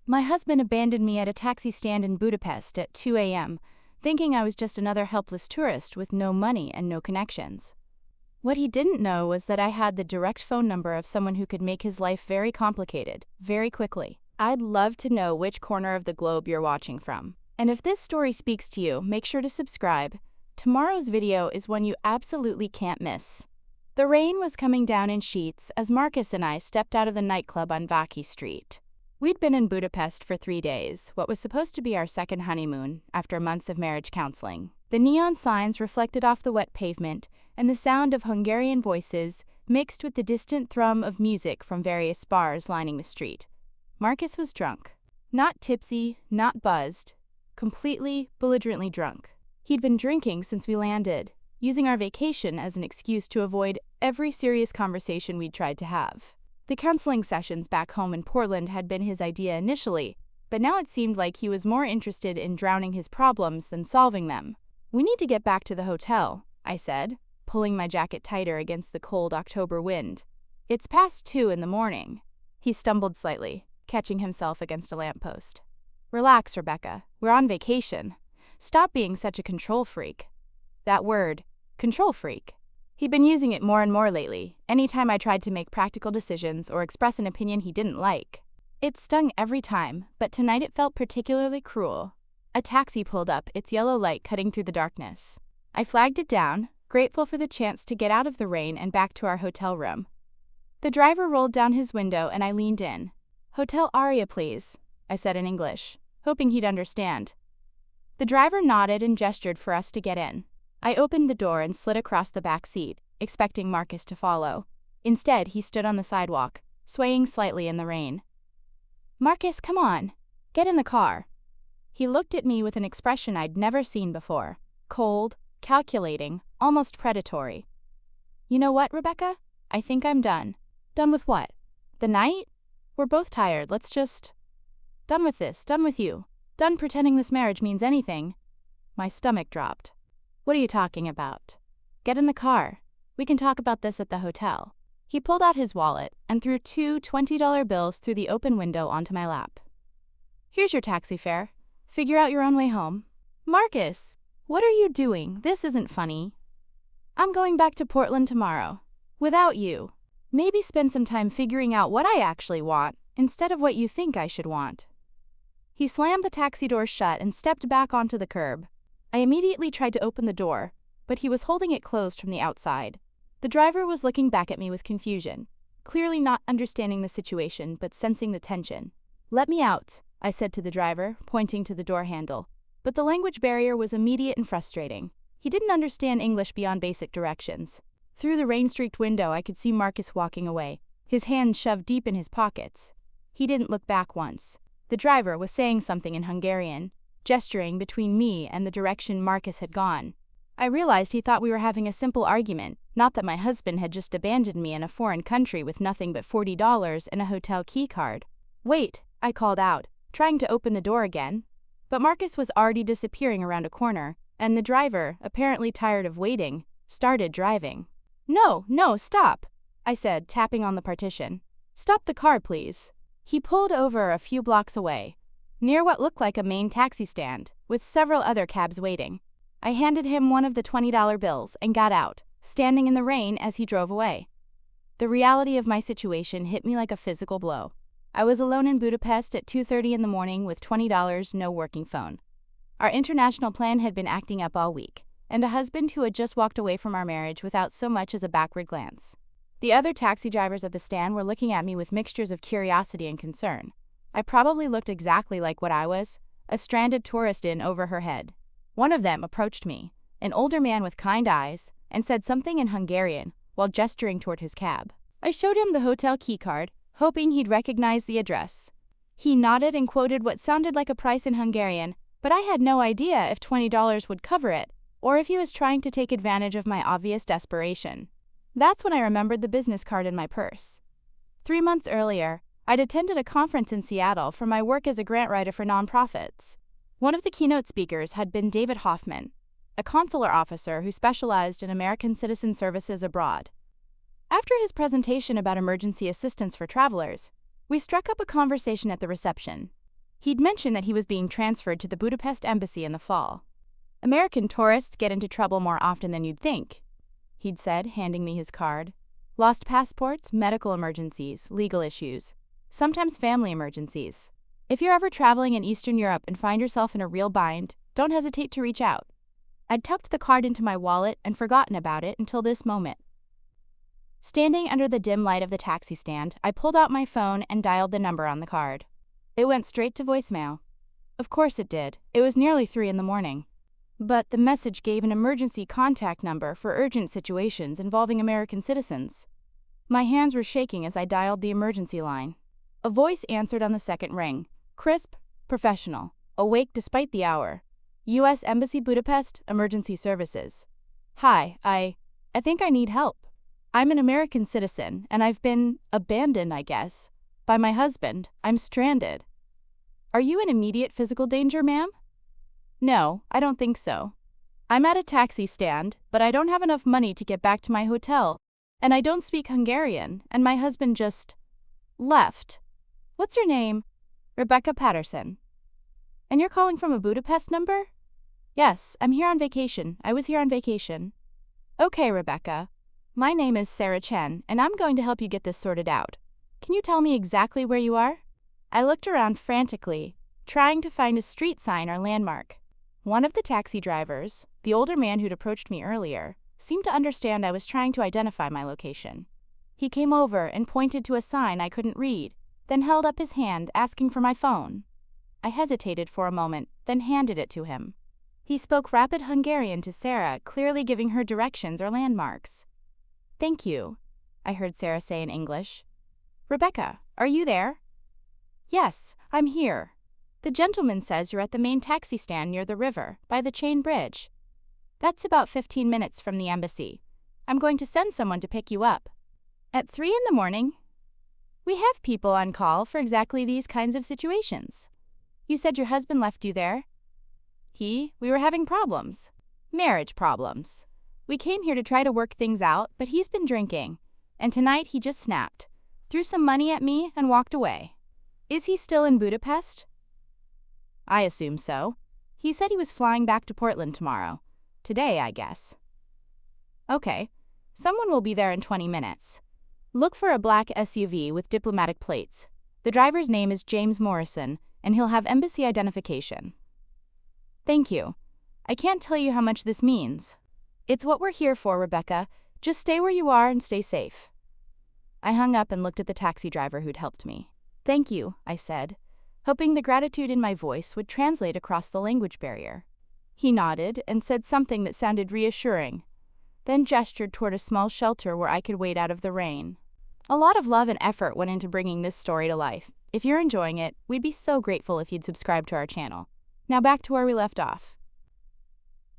My husband abandoned me at a taxi stand in Budapest at 2 a.m., thinking I was just another helpless tourist with no money and no connections. What he didn't know was that I had the direct phone number of someone who could make his life very complicated, very quickly. I'd love to know which corner of the globe you're watching from. And if this story speaks to you, make sure to subscribe. Tomorrow's video is one you absolutely can't miss. The rain was coming down in sheets as Marcus and I stepped out of the nightclub on Vaki Street. We'd been in Budapest for 3 days, what was supposed to be our second honeymoon, after months of marriage counseling. The neon signs reflected off the wet pavement, and the sound of Hungarian voices mixed with the distant thrum of music from various bars lining the street. Marcus was drunk. Not tipsy, not buzzed. Completely, belligerently drunk. He'd been drinking since we landed, using our vacation as an excuse to avoid every serious conversation we'd tried to have. The counseling sessions back home in Portland had been his idea initially, but now it seemed like he was more interested in drowning his problems than solving them. "We need to get back to the hotel," I said, pulling my jacket tighter against the cold October wind. "It's past 2 in the morning." He stumbled slightly, catching himself against a lamppost. "Relax, Rebecca. We're on vacation. Stop being such a control freak." That word, control freak. He'd been using it more and more lately, anytime I tried to make practical decisions or express an opinion he didn't like. It stung every time, but tonight it felt particularly cruel. A taxi pulled up, its yellow light cutting through the darkness. I flagged it down, grateful for the chance to get out of the rain and back to our hotel room. The driver rolled down his window and I leaned in. "Hotel Aria, please," I said in English, hoping he'd understand. The driver nodded and gestured for us to get in. I opened the door and slid across the back seat, expecting Marcus to follow. Instead, he stood on the sidewalk, swaying slightly in the rain. "Marcus, come on. Get in the car." He looked at me with an expression I'd never seen before. Cold, calculating, almost predatory. "You know what, Rebecca? I think I'm done." "Done with what?" "The night? We're both tired, let's just..." "Done with this, done with you. Done pretending this marriage means anything." My stomach dropped. "What are you talking about?" "Get in the car. We can talk about this at the hotel." He pulled out his wallet and threw 2 $20 bills through the open window onto my lap. "Here's your taxi fare. Figure out your own way home." "Marcus, what are you doing? This isn't funny." "I'm going back to Portland tomorrow. Without you. Maybe spend some time figuring out what I actually want, instead of what you think I should want." He slammed the taxi door shut and stepped back onto the curb. I immediately tried to open the door, but he was holding it closed from the outside. The driver was looking back at me with confusion, clearly not understanding the situation but sensing the tension. "Let me out," I said to the driver, pointing to the door handle. But the language barrier was immediate and frustrating. He didn't understand English beyond basic directions. Through the rain-streaked window I could see Marcus walking away, his hands shoved deep in his pockets. He didn't look back once. The driver was saying something in Hungarian, gesturing between me and the direction Marcus had gone. I realized he thought we were having a simple argument, not that my husband had just abandoned me in a foreign country with nothing but $40 and a hotel key card. "Wait," I called out, trying to open the door again. But Marcus was already disappearing around a corner, and the driver, apparently tired of waiting, started driving. No, stop," I said, tapping on the partition. "Stop the car, please." He pulled over a few blocks away, near what looked like a main taxi stand, with several other cabs waiting. I handed him one of the $20 bills and got out, standing in the rain as he drove away. The reality of my situation hit me like a physical blow. I was alone in Budapest at 2:30 in the morning with $20, no working phone. Our international plan had been acting up all week, and a husband who had just walked away from our marriage without so much as a backward glance. The other taxi drivers at the stand were looking at me with mixtures of curiosity and concern. I probably looked exactly like what I was, a stranded tourist in over her head. One of them approached me, an older man with kind eyes, and said something in Hungarian while gesturing toward his cab. I showed him the hotel keycard, hoping he'd recognize the address. He nodded and quoted what sounded like a price in Hungarian, but I had no idea if $20 would cover it, or if he was trying to take advantage of my obvious desperation. That's when I remembered the business card in my purse. 3 months earlier, I'd attended a conference in Seattle for my work as a grant writer for nonprofits. One of the keynote speakers had been David Hoffman, a consular officer who specialized in American citizen services abroad. After his presentation about emergency assistance for travelers, we struck up a conversation at the reception. He'd mentioned that he was being transferred to the Budapest embassy in the fall. American tourists get into trouble more often than you'd think, he'd said, handing me his card. Lost passports, medical emergencies, legal issues, sometimes family emergencies. If you're ever traveling in Eastern Europe and find yourself in a real bind, don't hesitate to reach out. I'd tucked the card into my wallet and forgotten about it until this moment. Standing under the dim light of the taxi stand, I pulled out my phone and dialed the number on the card. It went straight to voicemail. Of course it did. It was nearly 3 in the morning. But the message gave an emergency contact number for urgent situations involving American citizens. My hands were shaking as I dialed the emergency line. A voice answered on the second ring. Crisp, professional, awake despite the hour. U.S. Embassy Budapest, Emergency Services. Hi, I think I need help. I'm an American citizen, and I've been abandoned, I guess, by my husband. I'm stranded. Are you in immediate physical danger, ma'am? No, I don't think so. I'm at a taxi stand, but I don't have enough money to get back to my hotel, and I don't speak Hungarian, and my husband just left. What's your name? Rebecca Patterson. And you're calling from a Budapest number? Yes, I'm here on vacation. I was here on vacation. Okay, Rebecca. My name is Sarah Chen, and I'm going to help you get this sorted out. Can you tell me exactly where you are? I looked around frantically, trying to find a street sign or landmark. One of the taxi drivers, the older man who'd approached me earlier, seemed to understand I was trying to identify my location. He came over and pointed to a sign I couldn't read, then held up his hand asking for my phone. I hesitated for a moment, then handed it to him. He spoke rapid Hungarian to Sarah, clearly giving her directions or landmarks. Thank you, I heard Sarah say in English. Rebecca, are you there? Yes, I'm here. The gentleman says you're at the main taxi stand near the river, by the chain bridge. That's about 15 minutes from the embassy. I'm going to send someone to pick you up. At 3 in the morning? We have people on call for exactly these kinds of situations. You said your husband left you there? We were having problems. Marriage problems. We came here to try to work things out, but he's been drinking. And tonight he just snapped, threw some money at me, and walked away. Is he still in Budapest? I assume so. He said he was flying back to Portland tomorrow. Today, I guess. Okay. Someone will be there in 20 minutes. Look for a black SUV with diplomatic plates. The driver's name is James Morrison, and he'll have embassy identification. Thank you. I can't tell you how much this means. It's what we're here for, Rebecca. Just stay where you are and stay safe. I hung up and looked at the taxi driver who'd helped me. Thank you, I said, hoping the gratitude in my voice would translate across the language barrier. He nodded and said something that sounded reassuring, then gestured toward a small shelter where I could wait out of the rain. A lot of love and effort went into bringing this story to life. If you're enjoying it, we'd be so grateful if you'd subscribe to our channel. Now back to where we left off.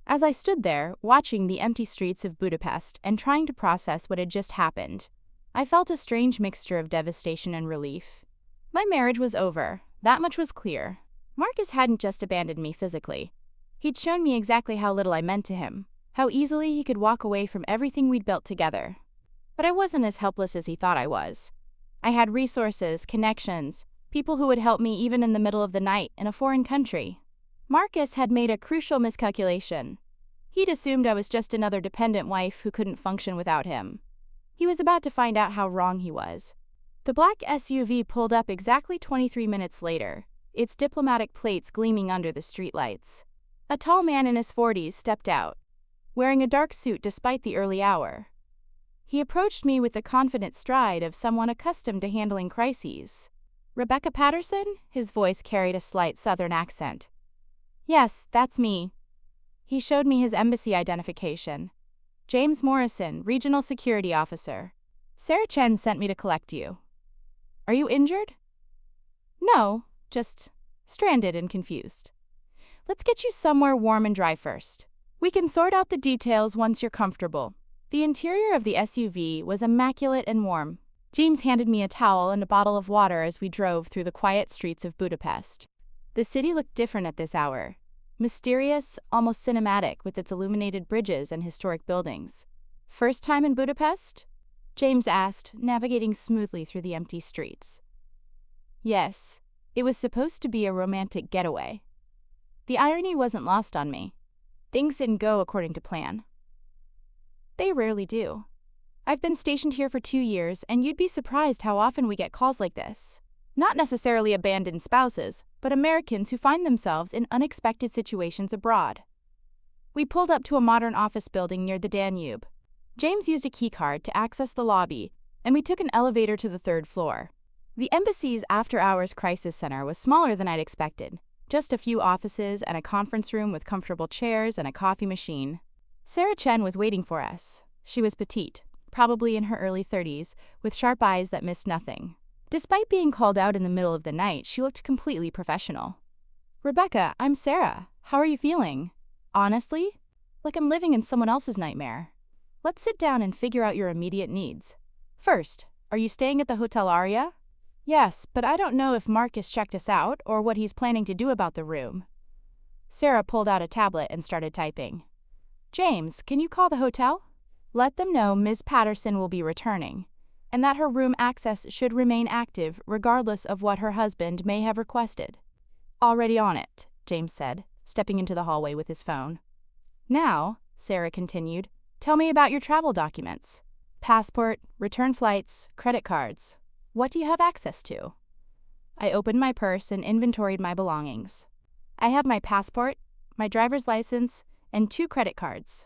As I stood there, watching the empty streets of Budapest and trying to process what had just happened, I felt a strange mixture of devastation and relief. My marriage was over. That much was clear. Marcus hadn't just abandoned me physically. He'd shown me exactly how little I meant to him, how easily he could walk away from everything we'd built together. But I wasn't as helpless as he thought I was. I had resources, connections, people who would help me even in the middle of the night in a foreign country. Marcus had made a crucial miscalculation. He'd assumed I was just another dependent wife who couldn't function without him. He was about to find out how wrong he was. The black SUV pulled up exactly 23 minutes later, its diplomatic plates gleaming under the streetlights. A tall man in his 40s stepped out, wearing a dark suit despite the early hour. He approached me with the confident stride of someone accustomed to handling crises. Rebecca Patterson? His voice carried a slight southern accent. Yes, that's me. He showed me his embassy identification. James Morrison, Regional Security Officer. Sarah Chen sent me to collect you. Are you injured? No, just stranded and confused. Let's get you somewhere warm and dry first. We can sort out the details once you're comfortable. The interior of the SUV was immaculate and warm. James handed me a towel and a bottle of water as we drove through the quiet streets of Budapest. The city looked different at this hour. Mysterious, almost cinematic with its illuminated bridges and historic buildings. First time in Budapest? James asked, navigating smoothly through the empty streets. Yes, It was supposed to be a romantic getaway. The irony wasn't lost on me. Things didn't go according to plan. They rarely do. I've been stationed here for 2 years, and you'd be surprised how often we get calls like this. Not necessarily abandoned spouses, but Americans who find themselves in unexpected situations abroad. We pulled up to a modern office building near the Danube. James used a keycard to access the lobby, and we took an elevator to the 3rd floor. The embassy's after-hours crisis center was smaller than I'd expected. Just a few offices and a conference room with comfortable chairs and a coffee machine. Sarah Chen was waiting for us. She was petite, probably in her early 30s, with sharp eyes that missed nothing. Despite being called out in the middle of the night, she looked completely professional. "Rebecca, I'm Sarah. How are you feeling?" "Honestly? Like I'm living in someone else's nightmare." "Let's sit down and figure out your immediate needs. First, are you staying at the Hotel Aria?" "Yes, but I don't know if Marcus checked us out or what he's planning to do about the room." Sarah pulled out a tablet and started typing. "James, can you call the hotel? Let them know Ms. Patterson will be returning, and that her room access should remain active regardless of what her husband may have requested." "Already on it," James said, stepping into the hallway with his phone. "Now," Sarah continued, "tell me about your travel documents. Passport, return flights, credit cards. What do you have access to?" I opened my purse and inventoried my belongings. "I have my passport, my driver's license, and 2 credit cards.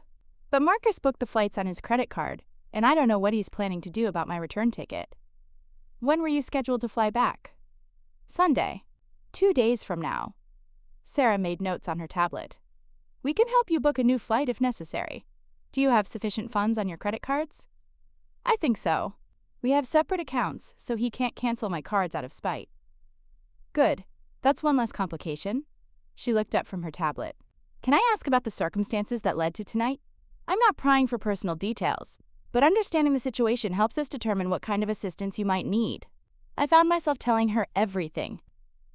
But Marcus booked the flights on his credit card, and I don't know what he's planning to do about my return ticket." "When were you scheduled to fly back?" "Sunday. 2 days from now." Sarah made notes on her tablet. "We can help you book a new flight if necessary. Do you have sufficient funds on your credit cards?" "I think so. We have separate accounts, so he can't cancel my cards out of spite." "Good. That's one less complication." She looked up from her tablet. "Can I ask about the circumstances that led to tonight? I'm not prying for personal details, but understanding the situation helps us determine what kind of assistance you might need." I found myself telling her everything.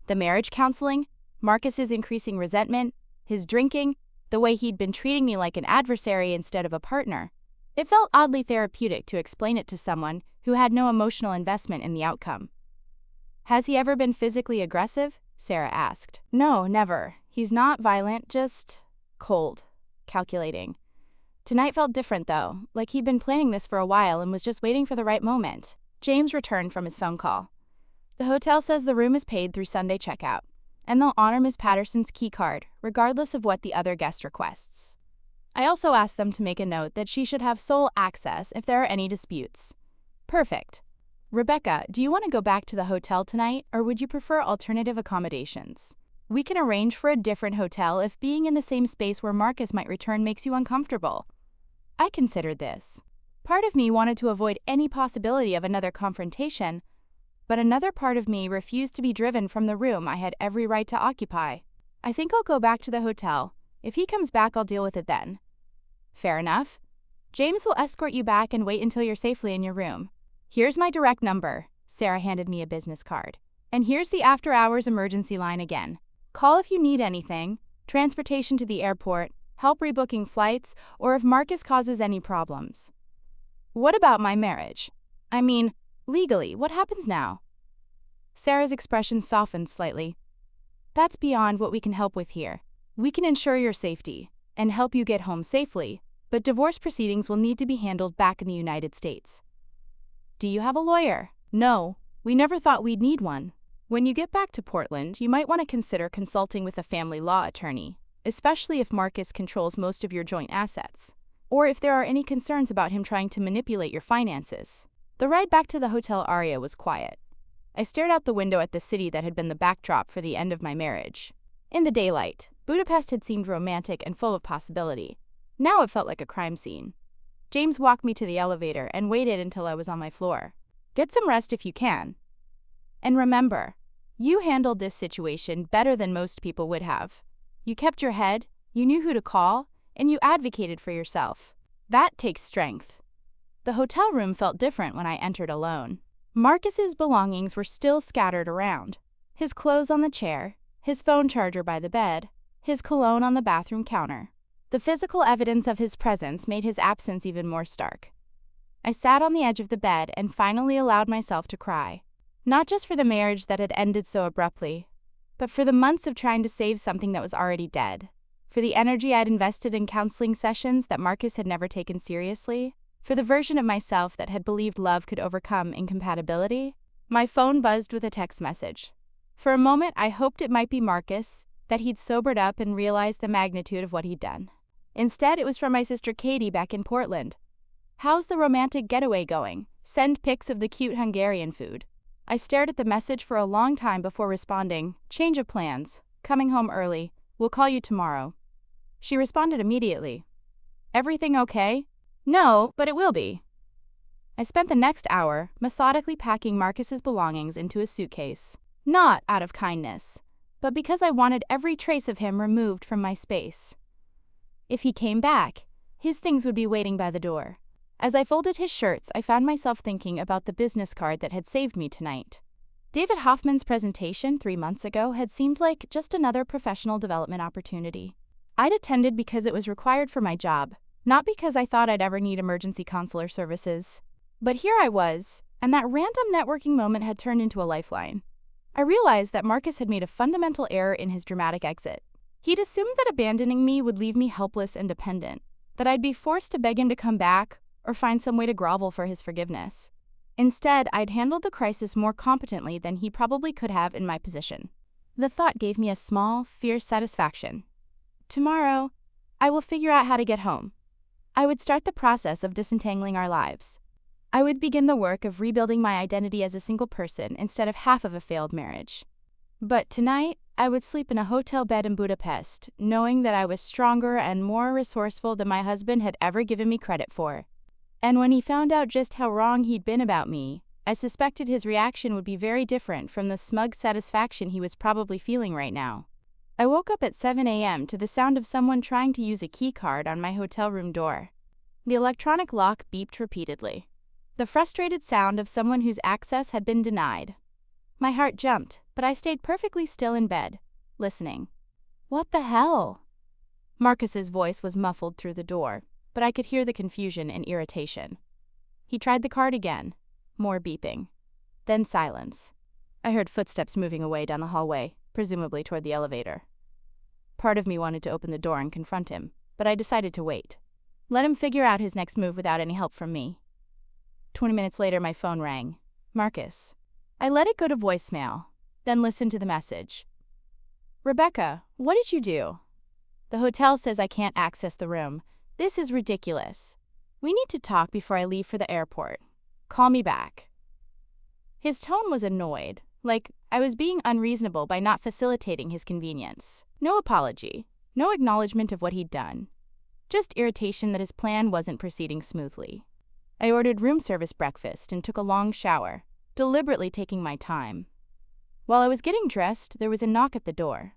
The marriage counseling, Marcus's increasing resentment, his drinking, the way he'd been treating me like an adversary instead of a partner. It felt oddly therapeutic to explain it to someone who had no emotional investment in the outcome. "Has he ever been physically aggressive?" Sarah asked. "No, never. He's not violent, just cold, calculating. Tonight felt different though, like he'd been planning this for a while and was just waiting for the right moment." James returned from his phone call. "The hotel says the room is paid through Sunday checkout, and they'll honor Ms. Patterson's key card, regardless of what the other guest requests. I also asked them to make a note that she should have sole access if there are any disputes." "Perfect. Rebecca, do you want to go back to the hotel tonight, or would you prefer alternative accommodations? We can arrange for a different hotel if being in the same space where Marcus might return makes you uncomfortable." I considered this. Part of me wanted to avoid any possibility of another confrontation, but another part of me refused to be driven from the room I had every right to occupy. "I think I'll go back to the hotel. If he comes back, I'll deal with it then." "Fair enough. James will escort you back and wait until you're safely in your room. Here's my direct number." Sarah handed me a business card. "And here's the after-hours emergency line again. Call if you need anything, transportation to the airport, help rebooking flights, or if Marcus causes any problems." "What about my marriage? I mean, legally, what happens now?" Sarah's expression softened slightly. "That's beyond what we can help with here. We can ensure your safety and help you get home safely, but divorce proceedings will need to be handled back in the United States." "Do you have a lawyer?" "No, we never thought we'd need one. When you get back to Portland, you might want to consider consulting with a family law attorney, especially if Marcus controls most of your joint assets, or if there are any concerns about him trying to manipulate your finances." The ride back to the Hotel Aria was quiet. I stared out the window at the city that had been the backdrop for the end of my marriage. In the daylight, Budapest had seemed romantic and full of possibility. Now it felt like a crime scene. James walked me to the elevator and waited until I was on my floor. "Get some rest if you can. And remember, you handled this situation better than most people would have. You kept your head, you knew who to call, and you advocated for yourself. That takes strength." The hotel room felt different when I entered alone. Marcus's belongings were still scattered around. His clothes on the chair, his phone charger by the bed, his cologne on the bathroom counter. The physical evidence of his presence made his absence even more stark. I sat on the edge of the bed and finally allowed myself to cry. Not just for the marriage that had ended so abruptly, but for the months of trying to save something that was already dead. For the energy I'd invested in counseling sessions that Marcus had never taken seriously. For the version of myself that had believed love could overcome incompatibility. My phone buzzed with a text message. For a moment, I hoped it might be Marcus, that he'd sobered up and realized the magnitude of what he'd done. Instead, it was from my sister Katie back in Portland. "How's the romantic getaway going? Send pics of the cute Hungarian food." I stared at the message for a long time before responding, "Change of plans. Coming home early. We'll call you tomorrow." She responded immediately. "Everything okay?" "No, but it will be." I spent the next hour methodically packing Marcus's belongings into a suitcase. Not out of kindness, but because I wanted every trace of him removed from my space. If he came back, his things would be waiting by the door. As I folded his shirts, I found myself thinking about the business card that had saved me tonight. David Hoffman's presentation 3 months ago had seemed like just another professional development opportunity. I'd attended because it was required for my job, not because I thought I'd ever need emergency consular services. But here I was, and that random networking moment had turned into a lifeline. I realized that Marcus had made a fundamental error in his dramatic exit. He'd assumed that abandoning me would leave me helpless and dependent, that I'd be forced to beg him to come back or find some way to grovel for his forgiveness. Instead, I'd handled the crisis more competently than he probably could have in my position. The thought gave me a small, fierce satisfaction. Tomorrow, I will figure out how to get home. I would start the process of disentangling our lives. I would begin the work of rebuilding my identity as a single person instead of half of a failed marriage. But tonight, I would sleep in a hotel bed in Budapest, knowing that I was stronger and more resourceful than my husband had ever given me credit for. And when he found out just how wrong he'd been about me, I suspected his reaction would be very different from the smug satisfaction he was probably feeling right now. I woke up at 7 a.m. to the sound of someone trying to use a key card on my hotel room door. The electronic lock beeped repeatedly. The frustrated sound of someone whose access had been denied. My heart jumped, but I stayed perfectly still in bed, listening. "What the hell?" Marcus's voice was muffled through the door, but I could hear the confusion and irritation. He tried the card again. More beeping. Then silence. I heard footsteps moving away down the hallway, presumably toward the elevator. Part of me wanted to open the door and confront him, but I decided to wait. Let him figure out his next move without any help from me. 20 minutes later, my phone rang. Marcus. I let it go to voicemail, then listened to the message. "Rebecca, what did you do? The hotel says I can't access the room. This is ridiculous. We need to talk before I leave for the airport. Call me back." His tone was annoyed, like I was being unreasonable by not facilitating his convenience. No apology, no acknowledgement of what he'd done. Just irritation that his plan wasn't proceeding smoothly. I ordered room service breakfast and took a long shower, deliberately taking my time. While I was getting dressed, there was a knock at the door.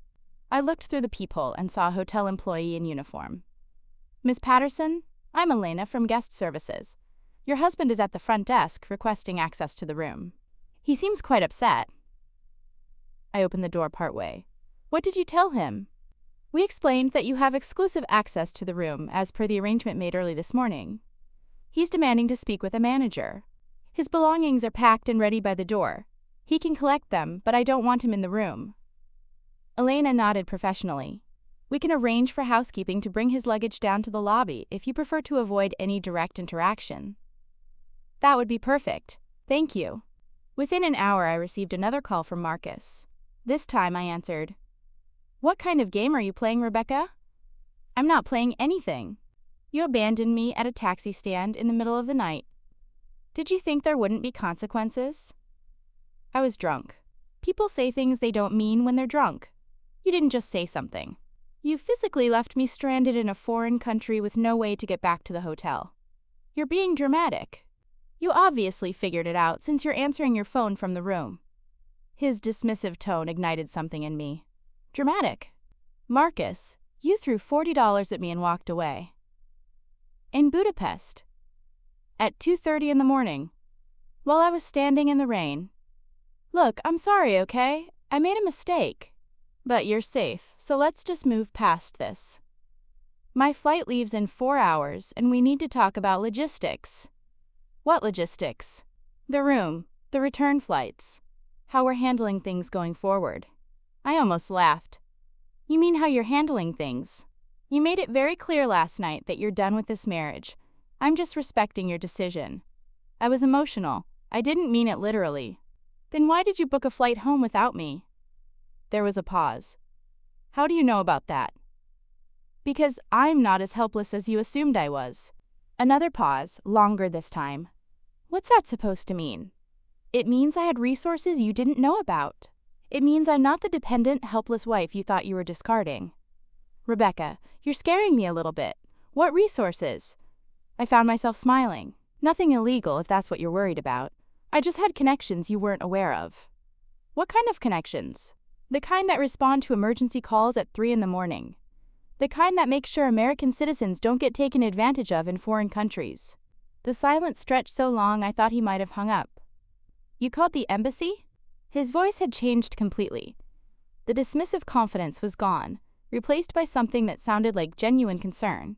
I looked through the peephole and saw a hotel employee in uniform. "Miss Patterson, I'm Elena from Guest Services. Your husband is at the front desk requesting access to the room. He seems quite upset." I opened the door partway. "What did you tell him?" "We explained that you have exclusive access to the room as per the arrangement made early this morning. He's demanding to speak with a manager. His belongings are packed and ready by the door. He can collect them, but I don't want him in the room." Elena nodded professionally. "We can arrange for housekeeping to bring his luggage down to the lobby if you prefer to avoid any direct interaction." "That would be perfect. Thank you." Within an hour, I received another call from Marcus. This time I answered. "What kind of game are you playing, Rebecca?" "I'm not playing anything. You abandoned me at a taxi stand in the middle of the night. Did you think there wouldn't be consequences?" "I was drunk. People say things they don't mean when they're drunk. You didn't just say something. You physically left me stranded in a foreign country with no way to get back to the hotel. You're being dramatic. You obviously figured it out since you're answering your phone from the room." His dismissive tone ignited something in me. Dramatic? "Marcus, you threw $40 at me and walked away." In Budapest. At 2:30 in the morning. While I was standing in the rain. "Look, I'm sorry, okay? I made a mistake. But you're safe, so let's just move past this. My flight leaves in 4 hours, and we need to talk about logistics." "What logistics?" "The room, the return flights. how we're handling things going forward. I almost laughed. You mean how you're handling things? You made it very clear last night that you're done with this marriage. I'm just respecting your decision. I was emotional. I didn't mean it literally. Then why did you book a flight home without me? There was a pause. How do you know about that? Because I'm not as helpless as you assumed I was. Another pause, longer this time. What's that supposed to mean? It means I had resources you didn't know about. It means I'm not the dependent, helpless wife you thought you were discarding. Rebecca, you're scaring me a little bit. What resources? I found myself smiling. Nothing illegal if that's what you're worried about. I just had connections you weren't aware of. What kind of connections? The kind that respond to emergency calls at 3 in the morning. The kind that make sure American citizens don't get taken advantage of in foreign countries. The silence stretched so long I thought he might have hung up. You called the embassy? His voice had changed completely. The dismissive confidence was gone, replaced by something that sounded like genuine concern.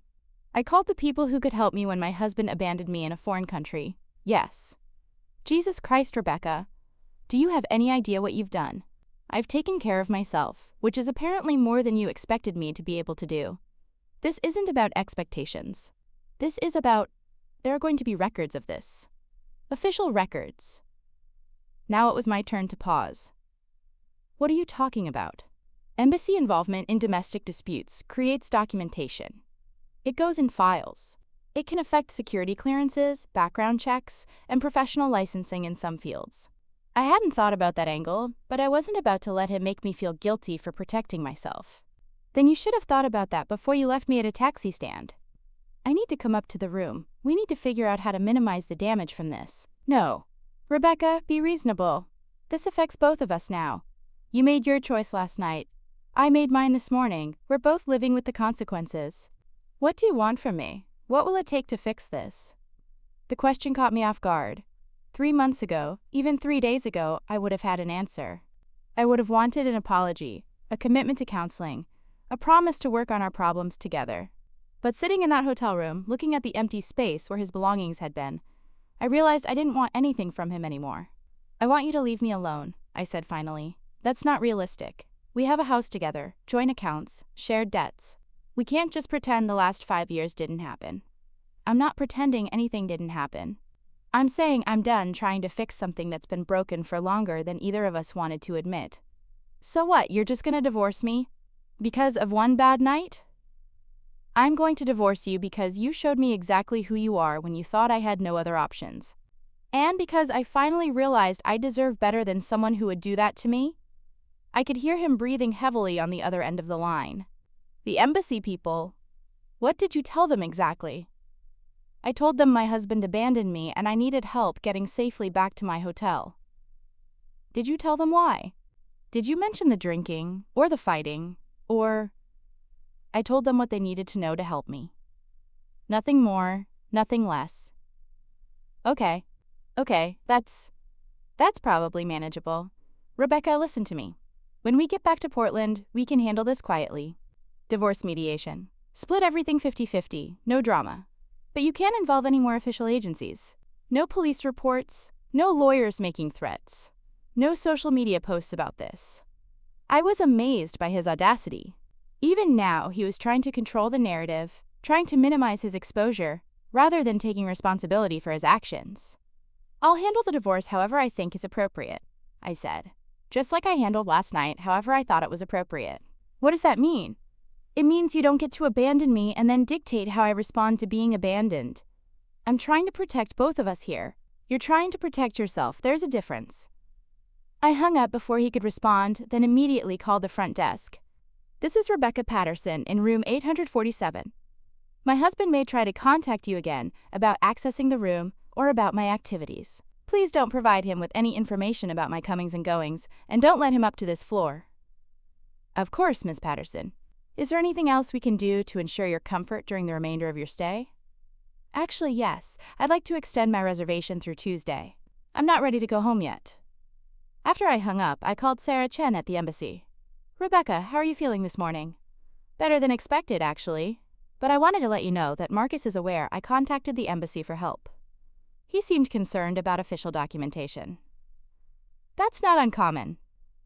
I called the people who could help me when my husband abandoned me in a foreign country. Yes. Jesus Christ, Rebecca. Do you have any idea what you've done? I've taken care of myself, which is apparently more than you expected me to be able to do. This isn't about expectations. This is about, there are going to be records of this. Official records. Now it was my turn to pause. What are you talking about? Embassy involvement in domestic disputes creates documentation. It goes in files. It can affect security clearances, background checks, and professional licensing in some fields. I hadn't thought about that angle, but I wasn't about to let him make me feel guilty for protecting myself. Then you should have thought about that before you left me at a taxi stand. I need to come up to the room. We need to figure out how to minimize the damage from this. No. Rebecca, be reasonable. This affects both of us now. You made your choice last night. I made mine this morning. We're both living with the consequences. What do you want from me? What will it take to fix this? The question caught me off guard. 3 months ago, even 3 days ago, I would have had an answer. I would have wanted an apology, a commitment to counseling, a promise to work on our problems together. But sitting in that hotel room, looking at the empty space where his belongings had been, I realized I didn't want anything from him anymore. I want you to leave me alone, I said finally. That's not realistic. We have a house together, joint accounts, shared debts. We can't just pretend the last 5 years didn't happen. I'm not pretending anything didn't happen. I'm saying I'm done trying to fix something that's been broken for longer than either of us wanted to admit. So what, you're just gonna divorce me? Because of one bad night? I'm going to divorce you because you showed me exactly who you are when you thought I had no other options. And because I finally realized I deserve better than someone who would do that to me. I could hear him breathing heavily on the other end of the line. The embassy people. What did you tell them exactly? I told them my husband abandoned me and I needed help getting safely back to my hotel. Did you tell them why? Did you mention the drinking, or the fighting, or... I told them what they needed to know to help me. Nothing more, nothing less. Okay, that's probably manageable. Rebecca, listen to me. When we get back to Portland, we can handle this quietly. Divorce mediation. Split everything 50-50, no drama. But you can't involve any more official agencies. No police reports, no lawyers making threats, no social media posts about this. I was amazed by his audacity. Even now, he was trying to control the narrative, trying to minimize his exposure, rather than taking responsibility for his actions. I'll handle the divorce however I think is appropriate, I said. Just like I handled last night, however I thought it was appropriate. What does that mean? It means you don't get to abandon me and then dictate how I respond to being abandoned. I'm trying to protect both of us here. You're trying to protect yourself. There's a difference. I hung up before he could respond, then immediately called the front desk. This is Rebecca Patterson in room 847. My husband may try to contact you again about accessing the room or about my activities. Please don't provide him with any information about my comings and goings, and don't let him up to this floor. Of course, Ms. Patterson. Is there anything else we can do to ensure your comfort during the remainder of your stay? Actually, yes. I'd like to extend my reservation through Tuesday. I'm not ready to go home yet. After I hung up, I called Sarah Chen at the embassy. Rebecca, how are you feeling this morning? Better than expected, actually. But I wanted to let you know that Marcus is aware I contacted the embassy for help. He seemed concerned about official documentation. That's not uncommon.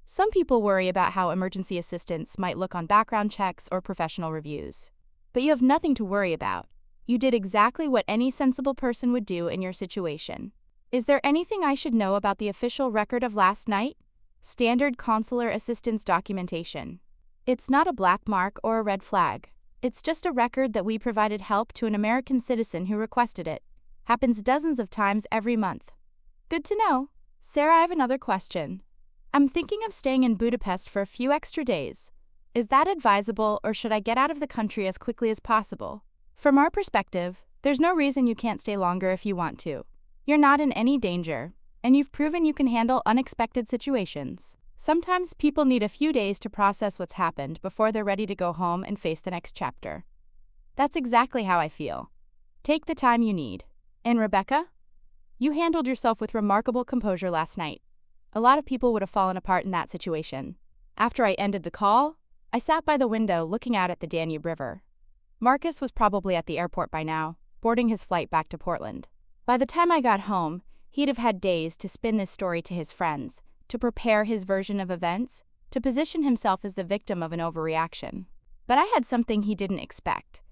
Some people worry about how emergency assistance might look on background checks or professional reviews. But you have nothing to worry about. You did exactly what any sensible person would do in your situation. Is there anything I should know about the official record of last night? Standard consular assistance documentation. It's not a black mark or a red flag. It's just a record that we provided help to an American citizen who requested it. Happens dozens of times every month. Good to know. Sarah, I have another question. I'm thinking of staying in Budapest for a few extra days. Is that advisable, or should I get out of the country as quickly as possible? From our perspective, there's no reason you can't stay longer if you want to. You're not in any danger, and you've proven you can handle unexpected situations. Sometimes people need a few days to process what's happened before they're ready to go home and face the next chapter. That's exactly how I feel. Take the time you need. And Rebecca? You handled yourself with remarkable composure last night. A lot of people would have fallen apart in that situation. After I ended the call, I sat by the window looking out at the Danube River. Marcus was probably at the airport by now, boarding his flight back to Portland. By the time I got home, he'd have had days to spin this story to his friends, to prepare his version of events, to position himself as the victim of an overreaction. But I had something he didn't expect.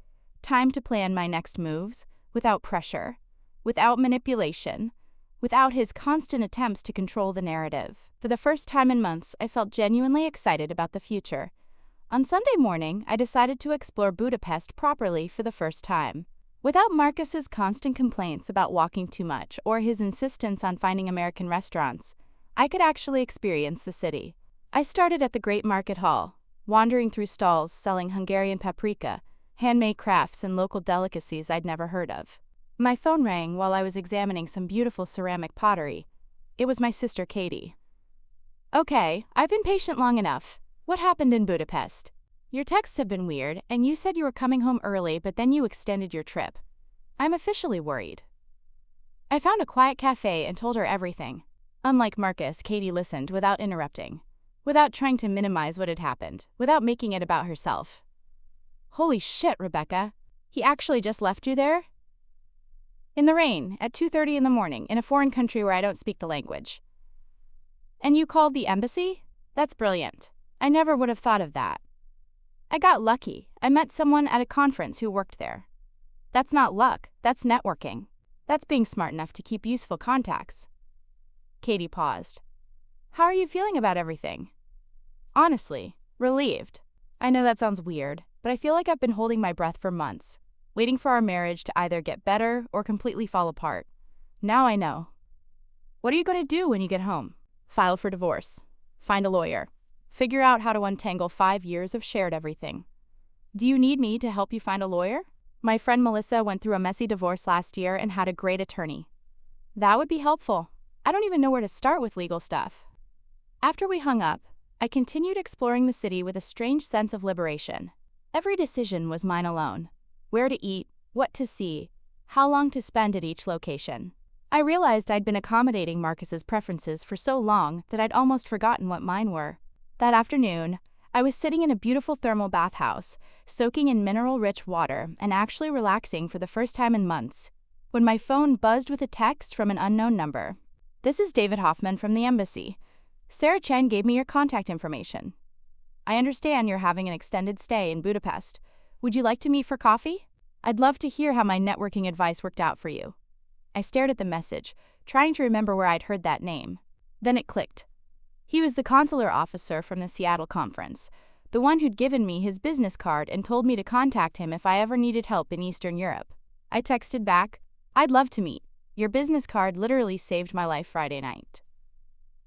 Time to plan my next moves, without pressure, without manipulation, without his constant attempts to control the narrative. For the first time in months, I felt genuinely excited about the future. On Sunday morning, I decided to explore Budapest properly for the first time. Without Marcus's constant complaints about walking too much or his insistence on finding American restaurants, I could actually experience the city. I started at the Great Market Hall, wandering through stalls selling Hungarian paprika, handmade crafts, and local delicacies I'd never heard of. My phone rang while I was examining some beautiful ceramic pottery. It was my sister Katie. Okay, I've been patient long enough. What happened in Budapest? Your texts have been weird, and you said you were coming home early, but then you extended your trip. I'm officially worried. I found a quiet cafe and told her everything. Unlike Marcus, Katie listened without interrupting, without trying to minimize what had happened, without making it about herself. Holy shit, Rebecca. He actually just left you there? In the rain, at 2:30 in the morning, in a foreign country where I don't speak the language. And you called the embassy? That's brilliant. I never would have thought of that. I got lucky. I met someone at a conference who worked there. That's not luck, that's networking. That's being smart enough to keep useful contacts. Katie paused. How are you feeling about everything? Honestly, relieved. I know that sounds weird, but I feel like I've been holding my breath for months, waiting for our marriage to either get better or completely fall apart. Now I know. What are you going to do when you get home? File for divorce. Find a lawyer. Figure out how to untangle 5 years of shared everything. Do you need me to help you find a lawyer? My friend Melissa went through a messy divorce last year and had a great attorney. That would be helpful. I don't even know where to start with legal stuff. After we hung up, I continued exploring the city with a strange sense of liberation. Every decision was mine alone. Where to eat, what to see, how long to spend at each location. I realized I'd been accommodating Marcus's preferences for so long that I'd almost forgotten what mine were. That afternoon, I was sitting in a beautiful thermal bathhouse, soaking in mineral-rich water and actually relaxing for the first time in months, when my phone buzzed with a text from an unknown number. This is David Hoffman from the embassy. Sarah Chen gave me your contact information. I understand you're having an extended stay in Budapest. Would you like to meet for coffee? I'd love to hear how my networking advice worked out for you. I stared at the message, trying to remember where I'd heard that name. Then it clicked. He was the consular officer from the Seattle conference, the one who'd given me his business card and told me to contact him if I ever needed help in Eastern Europe. I texted back, I'd love to meet. Your business card literally saved my life Friday night.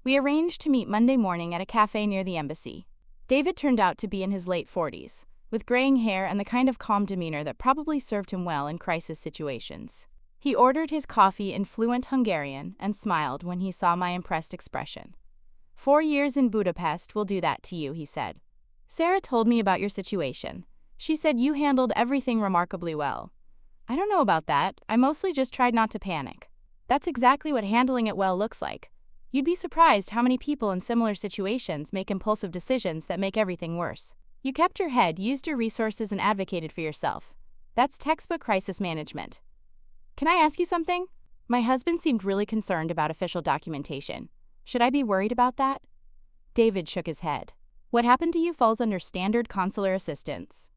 We arranged to meet Monday morning at a cafe near the embassy. David turned out to be in his late 40s, with graying hair and the kind of calm demeanor that probably served him well in crisis situations. He ordered his coffee in fluent Hungarian and smiled when he saw my impressed expression. 4 years in Budapest will do that to you, he said. Sarah told me about your situation. She said you handled everything remarkably well. I don't know about that. I mostly just tried not to panic. That's exactly what handling it well looks like. You'd be surprised how many people in similar situations make impulsive decisions that make everything worse. You kept your head, used your resources, and advocated for yourself. That's textbook crisis management. Can I ask you something? My husband seemed really concerned about official documentation. Should I be worried about that? David shook his head. What happened to you falls under standard consular assistance.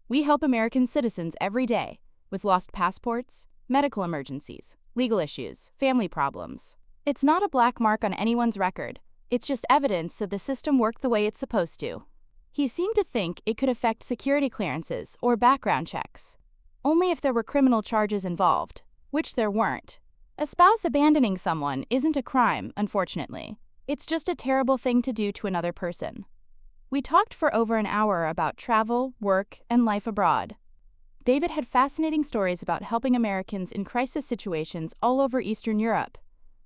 We help American citizens every day with lost passports, medical emergencies, legal issues, family problems. It's not a black mark on anyone's record. It's just evidence that the system worked the way it's supposed to. He seemed to think it could affect security clearances or background checks. Only if there were criminal charges involved, which there weren't. A spouse abandoning someone isn't a crime, unfortunately. It's just a terrible thing to do to another person. We talked for over an hour about travel, work, and life abroad. David had fascinating stories about helping Americans in crisis situations all over Eastern Europe.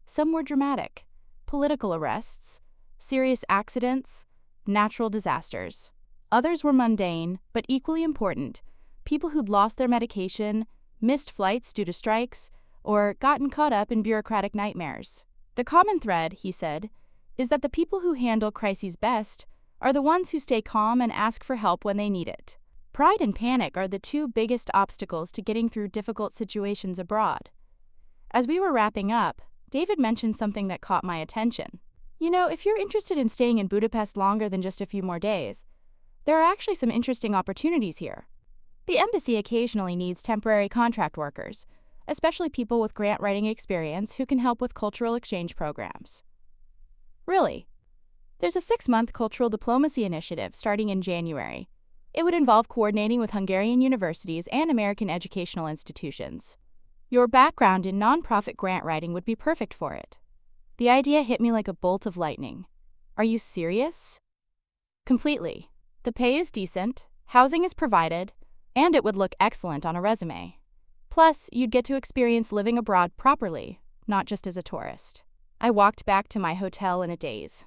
Some were dramatic: political arrests, serious accidents, natural disasters. Others were mundane, but equally important: people who'd lost their medication, missed flights due to strikes, or gotten caught up in bureaucratic nightmares. The common thread, he said, is that the people who handle crises best are the ones who stay calm and ask for help when they need it. Pride and panic are the two biggest obstacles to getting through difficult situations abroad. As we were wrapping up, David mentioned something that caught my attention. If you're interested in staying in Budapest longer than just a few more days, there are actually some interesting opportunities here. The embassy occasionally needs temporary contract workers, especially people with grant writing experience who can help with cultural exchange programs. Really? There's a 6-month cultural diplomacy initiative starting in January. It would involve coordinating with Hungarian universities and American educational institutions. Your background in nonprofit grant writing would be perfect for it. The idea hit me like a bolt of lightning. Are you serious? Completely. The pay is decent, housing is provided, and it would look excellent on a resume. Plus, you'd get to experience living abroad properly, not just as a tourist. I walked back to my hotel in a daze.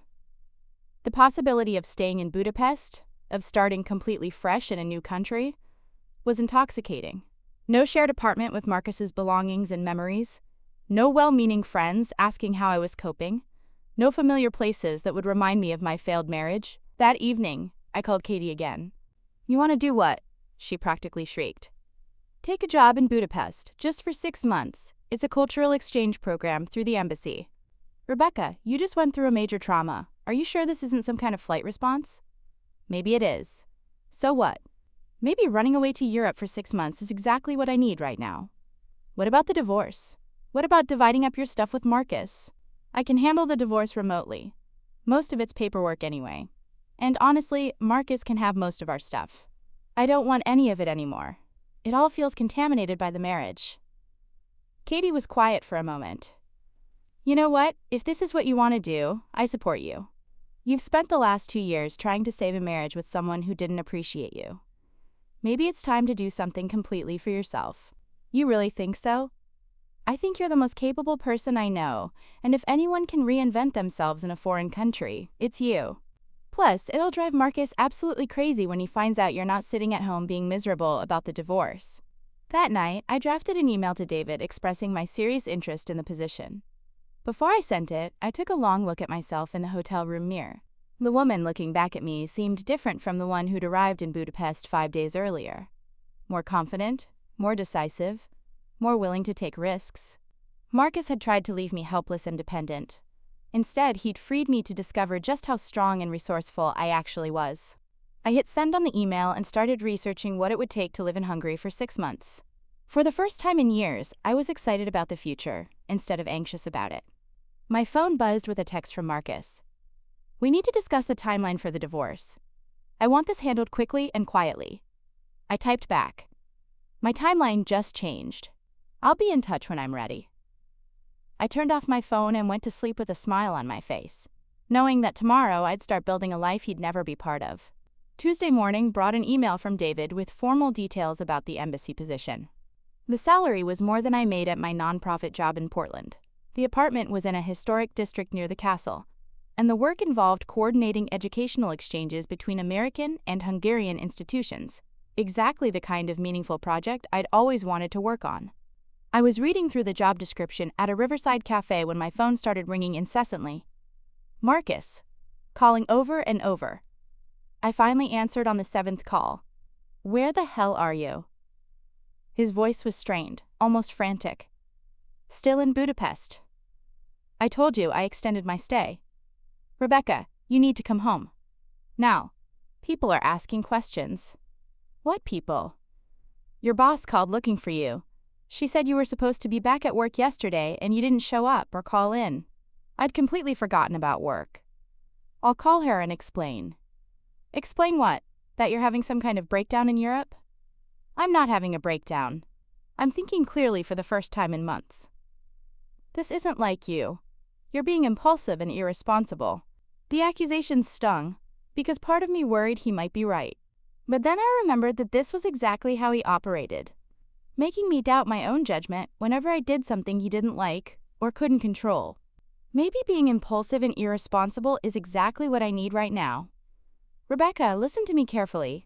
The possibility of staying in Budapest, of starting completely fresh in a new country, was intoxicating. No shared apartment with Marcus's belongings and memories. No well-meaning friends asking how I was coping. No familiar places that would remind me of my failed marriage. That evening, I called Katie again. "You want to do what?" she practically shrieked. "Take a job in Budapest, just for 6 months. It's a cultural exchange program through the embassy." "Rebecca, you just went through a major trauma. Are you sure this isn't some kind of flight response?" "Maybe it is. So what? Maybe running away to Europe for 6 months is exactly what I need right now." "What about the divorce? What about dividing up your stuff with Marcus?" "I can handle the divorce remotely. Most of it's paperwork anyway. And honestly, Marcus can have most of our stuff. I don't want any of it anymore. It all feels contaminated by the marriage." Katie was quiet for a moment. "You know what? If this is what you want to do, I support you. You've spent the last 2 years trying to save a marriage with someone who didn't appreciate you. Maybe it's time to do something completely for yourself." "You really think so?" "I think you're the most capable person I know, and if anyone can reinvent themselves in a foreign country, it's you. Plus, it'll drive Marcus absolutely crazy when he finds out you're not sitting at home being miserable about the divorce." That night, I drafted an email to David expressing my serious interest in the position. Before I sent it, I took a long look at myself in the hotel room mirror. The woman looking back at me seemed different from the one who'd arrived in Budapest 5 days earlier. More confident, more decisive, more willing to take risks. Marcus had tried to leave me helpless and dependent. Instead, he'd freed me to discover just how strong and resourceful I actually was. I hit send on the email and started researching what it would take to live in Hungary for 6 months. For the first time in years, I was excited about the future, instead of anxious about it. My phone buzzed with a text from Marcus. "We need to discuss the timeline for the divorce. I want this handled quickly and quietly." I typed back. "My timeline just changed. I'll be in touch when I'm ready." I turned off my phone and went to sleep with a smile on my face, knowing that tomorrow I'd start building a life he'd never be part of. Tuesday morning brought an email from David with formal details about the embassy position. The salary was more than I made at my nonprofit job in Portland. The apartment was in a historic district near the castle, and the work involved coordinating educational exchanges between American and Hungarian institutions, exactly the kind of meaningful project I'd always wanted to work on. I was reading through the job description at a riverside cafe when my phone started ringing incessantly. Marcus, calling over and over. I finally answered on the 7th call. "Where the hell are you?" His voice was strained, almost frantic. "Still in Budapest." I told you I extended my stay. Rebecca, you need to come home. Now. People are asking questions. What people? Your boss called looking for you. She said you were supposed to be back at work yesterday and you didn't show up or call in. I'd completely forgotten about work. I'll call her and explain. Explain what? That you're having some kind of breakdown in Europe? I'm not having a breakdown. I'm thinking clearly for the first time in months. This isn't like you. You're being impulsive and irresponsible. The accusations stung, because part of me worried he might be right. But then I remembered that this was exactly how he operated, making me doubt my own judgment whenever I did something he didn't like or couldn't control. Maybe being impulsive and irresponsible is exactly what I need right now. Rebecca, listen to me carefully.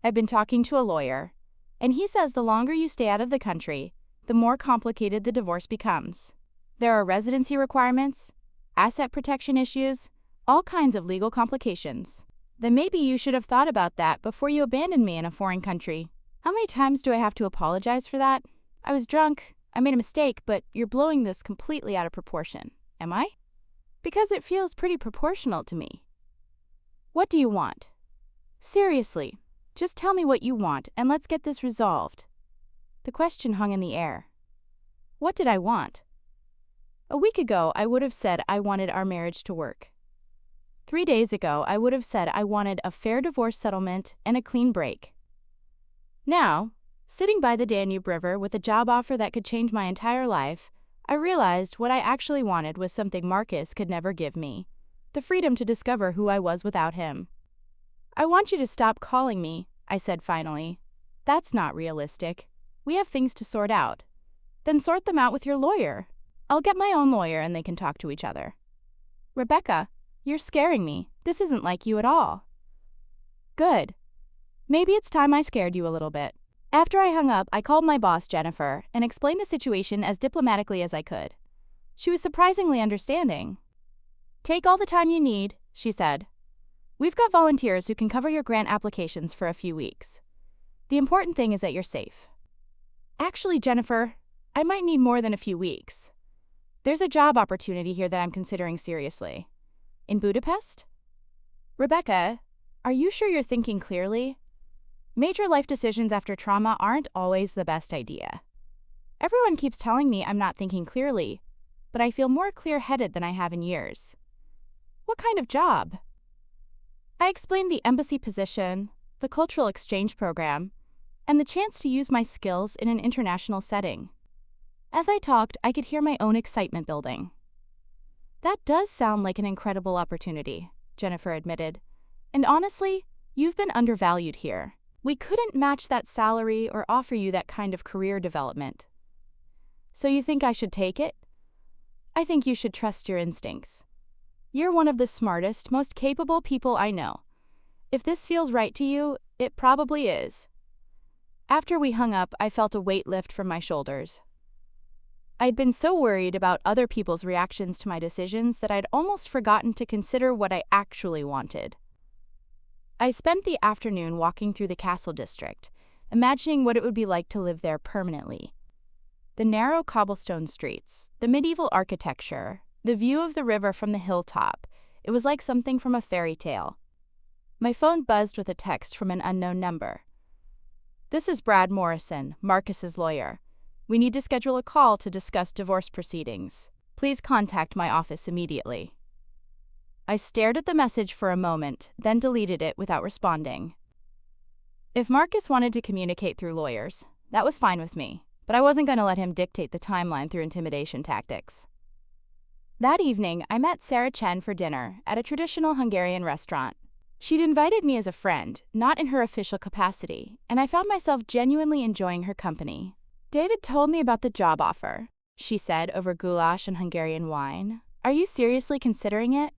I've been talking to a lawyer, and he says the longer you stay out of the country, the more complicated the divorce becomes. There are residency requirements, asset protection issues, all kinds of legal complications. Then maybe you should have thought about that before you abandoned me in a foreign country. How many times do I have to apologize for that? I was drunk, I made a mistake, but you're blowing this completely out of proportion. Am I? Because it feels pretty proportional to me. What do you want? Seriously, just tell me what you want and let's get this resolved. The question hung in the air. What did I want? A week ago, I would have said I wanted our marriage to work. 3 days ago, I would have said I wanted a fair divorce settlement and a clean break. Now, sitting by the Danube River with a job offer that could change my entire life, I realized what I actually wanted was something Marcus could never give me: the freedom to discover who I was without him. I want you to stop calling me, I said finally. That's not realistic. We have things to sort out. Then sort them out with your lawyer. I'll get my own lawyer and they can talk to each other. Rebecca, you're scaring me. This isn't like you at all. Good. Maybe it's time I scared you a little bit. After I hung up, I called my boss, Jennifer, and explained the situation as diplomatically as I could. She was surprisingly understanding. Take all the time you need, she said. We've got volunteers who can cover your grant applications for a few weeks. The important thing is that you're safe. Actually, Jennifer, I might need more than a few weeks. There's a job opportunity here that I'm considering seriously. In Budapest? Rebecca, are you sure you're thinking clearly? Major life decisions after trauma aren't always the best idea. Everyone keeps telling me I'm not thinking clearly, but I feel more clear-headed than I have in years. What kind of job? I explained the embassy position, the cultural exchange program, and the chance to use my skills in an international setting. As I talked, I could hear my own excitement building. That does sound like an incredible opportunity, Jennifer admitted. And honestly, you've been undervalued here. We couldn't match that salary or offer you that kind of career development. So you think I should take it? I think you should trust your instincts. You're one of the smartest, most capable people I know. If this feels right to you, it probably is. After we hung up, I felt a weight lift from my shoulders. I'd been so worried about other people's reactions to my decisions that I'd almost forgotten to consider what I actually wanted. I spent the afternoon walking through the castle district, imagining what it would be like to live there permanently. The narrow cobblestone streets, the medieval architecture, the view of the river from the hilltop, it was like something from a fairy tale. My phone buzzed with a text from an unknown number. This is Brad Morrison, Marcus's lawyer. We need to schedule a call to discuss divorce proceedings. Please contact my office immediately. I stared at the message for a moment, then deleted it without responding. If Marcus wanted to communicate through lawyers, that was fine with me, but I wasn't going to let him dictate the timeline through intimidation tactics. That evening, I met Sarah Chen for dinner at a traditional Hungarian restaurant. She'd invited me as a friend, not in her official capacity, and I found myself genuinely enjoying her company. David told me about the job offer, she said over goulash and Hungarian wine. Are you seriously considering it?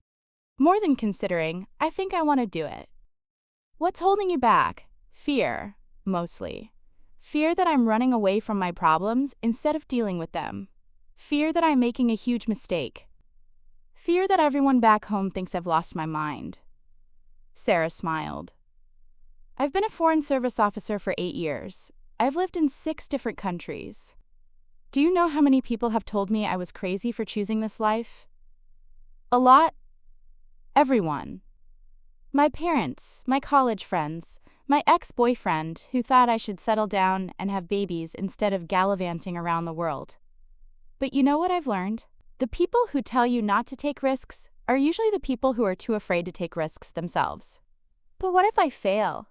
More than considering, I think I want to do it. What's holding you back? Fear, mostly. Fear that I'm running away from my problems instead of dealing with them. Fear that I'm making a huge mistake. Fear that everyone back home thinks I've lost my mind. Sarah smiled. I've been a Foreign Service officer for 8 years. I've lived in 6 different countries. Do you know how many people have told me I was crazy for choosing this life? A lot. Everyone. My parents, my college friends, my ex-boyfriend who thought I should settle down and have babies instead of gallivanting around the world. But you know what I've learned? The people who tell you not to take risks are usually the people who are too afraid to take risks themselves. But what if I fail?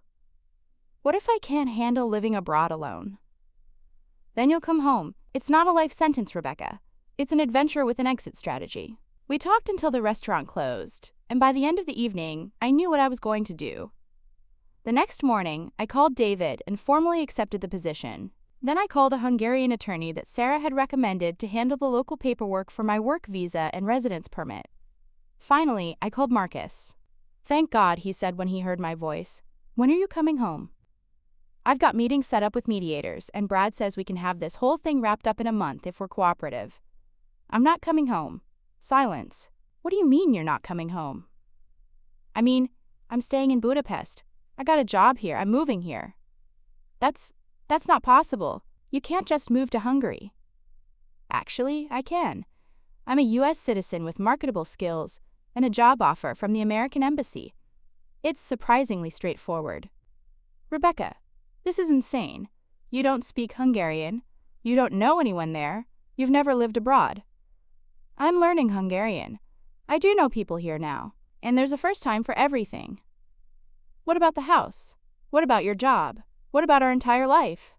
What if I can't handle living abroad alone? Then you'll come home. It's not a life sentence, Rebecca. It's an adventure with an exit strategy. We talked until the restaurant closed, and by the end of the evening, I knew what I was going to do. The next morning, I called David and formally accepted the position. Then I called a Hungarian attorney that Sarah had recommended to handle the local paperwork for my work visa and residence permit. Finally, I called Marcus. Thank God, he said when he heard my voice. When are you coming home? I've got meetings set up with mediators, and Brad says we can have this whole thing wrapped up in a month if we're cooperative. I'm not coming home. Silence. What do you mean you're not coming home? I mean, I'm staying in Budapest. I got a job here. I'm moving here. That's not possible. You can't just move to Hungary. Actually, I can. I'm a U.S. citizen with marketable skills and a job offer from the American Embassy. It's surprisingly straightforward. Rebecca, this is insane. You don't speak Hungarian. You don't know anyone there. You've never lived abroad. I'm learning Hungarian. I do know people here now, and there's a first time for everything. What about the house? What about your job? What about our entire life?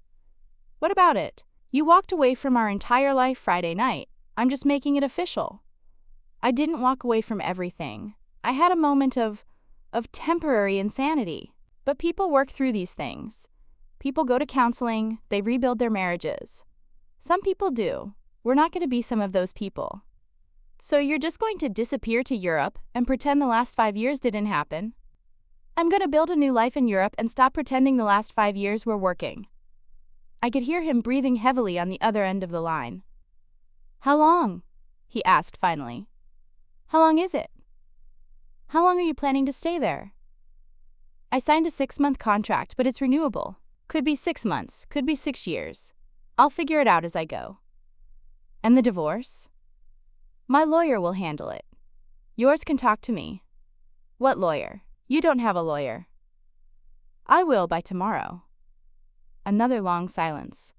What about it? You walked away from our entire life Friday night. I'm just making it official. I didn't walk away from everything. I had a moment of temporary insanity. But people work through these things. People go to counseling, they rebuild their marriages. Some people do. We're not going to be some of those people. So you're just going to disappear to Europe and pretend the last 5 years didn't happen? I'm going to build a new life in Europe and stop pretending the last 5 years were working. I could hear him breathing heavily on the other end of the line. How long? He asked finally. How long is it? How long are you planning to stay there? I signed a 6-month contract, but it's renewable. Could be 6 months, could be 6 years. I'll figure it out as I go. And the divorce? My lawyer will handle it. Yours can talk to me. What lawyer? You don't have a lawyer. I will by tomorrow. Another long silence.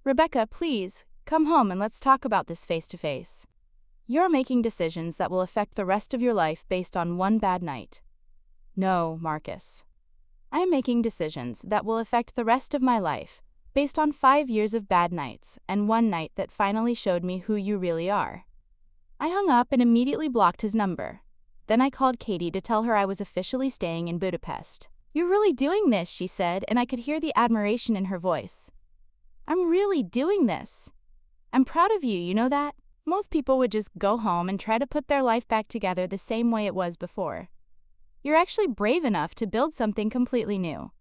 Rebecca, please, come home and let's talk about this face to face. You're making decisions that will affect the rest of your life based on one bad night. No, Marcus. I am making decisions that will affect the rest of my life based on 5 years of bad nights and one night that finally showed me who you really are. I hung up and immediately blocked his number. Then I called Katie to tell her I was officially staying in Budapest. You're really doing this, she said, and I could hear the admiration in her voice. I'm really doing this. I'm proud of you, you know that? Most people would just go home and try to put their life back together the same way it was before. You're actually brave enough to build something completely new.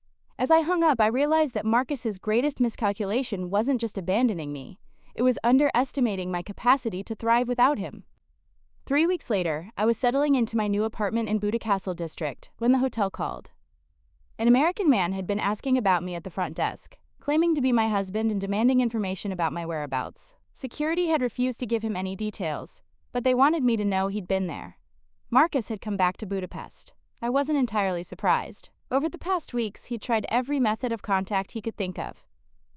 As I hung up, I realized that Marcus's greatest miscalculation wasn't just abandoning me. It was underestimating my capacity to thrive without him. 3 weeks later, I was settling into my new apartment in Budapest district when the hotel called. An American man had been asking about me at the front desk, claiming to be my husband and demanding information about my whereabouts. Security had refused to give him any details, but they wanted me to know he'd been there. Marcus had come back to Budapest. I wasn't entirely surprised. Over the past weeks, he'd tried every method of contact he could think of.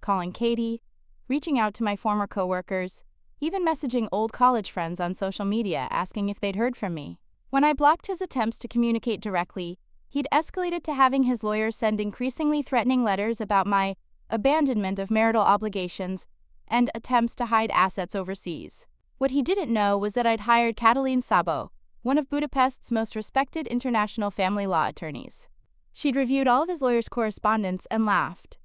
Calling Katie, reaching out to my former coworkers, even messaging old college friends on social media asking if they'd heard from me. When I blocked his attempts to communicate directly, he'd escalated to having his lawyers send increasingly threatening letters about my abandonment of marital obligations and attempts to hide assets overseas. What he didn't know was that I'd hired Catalin Sabo, one of Budapest's most respected international family law attorneys. She'd reviewed all of his lawyer's correspondence and laughed.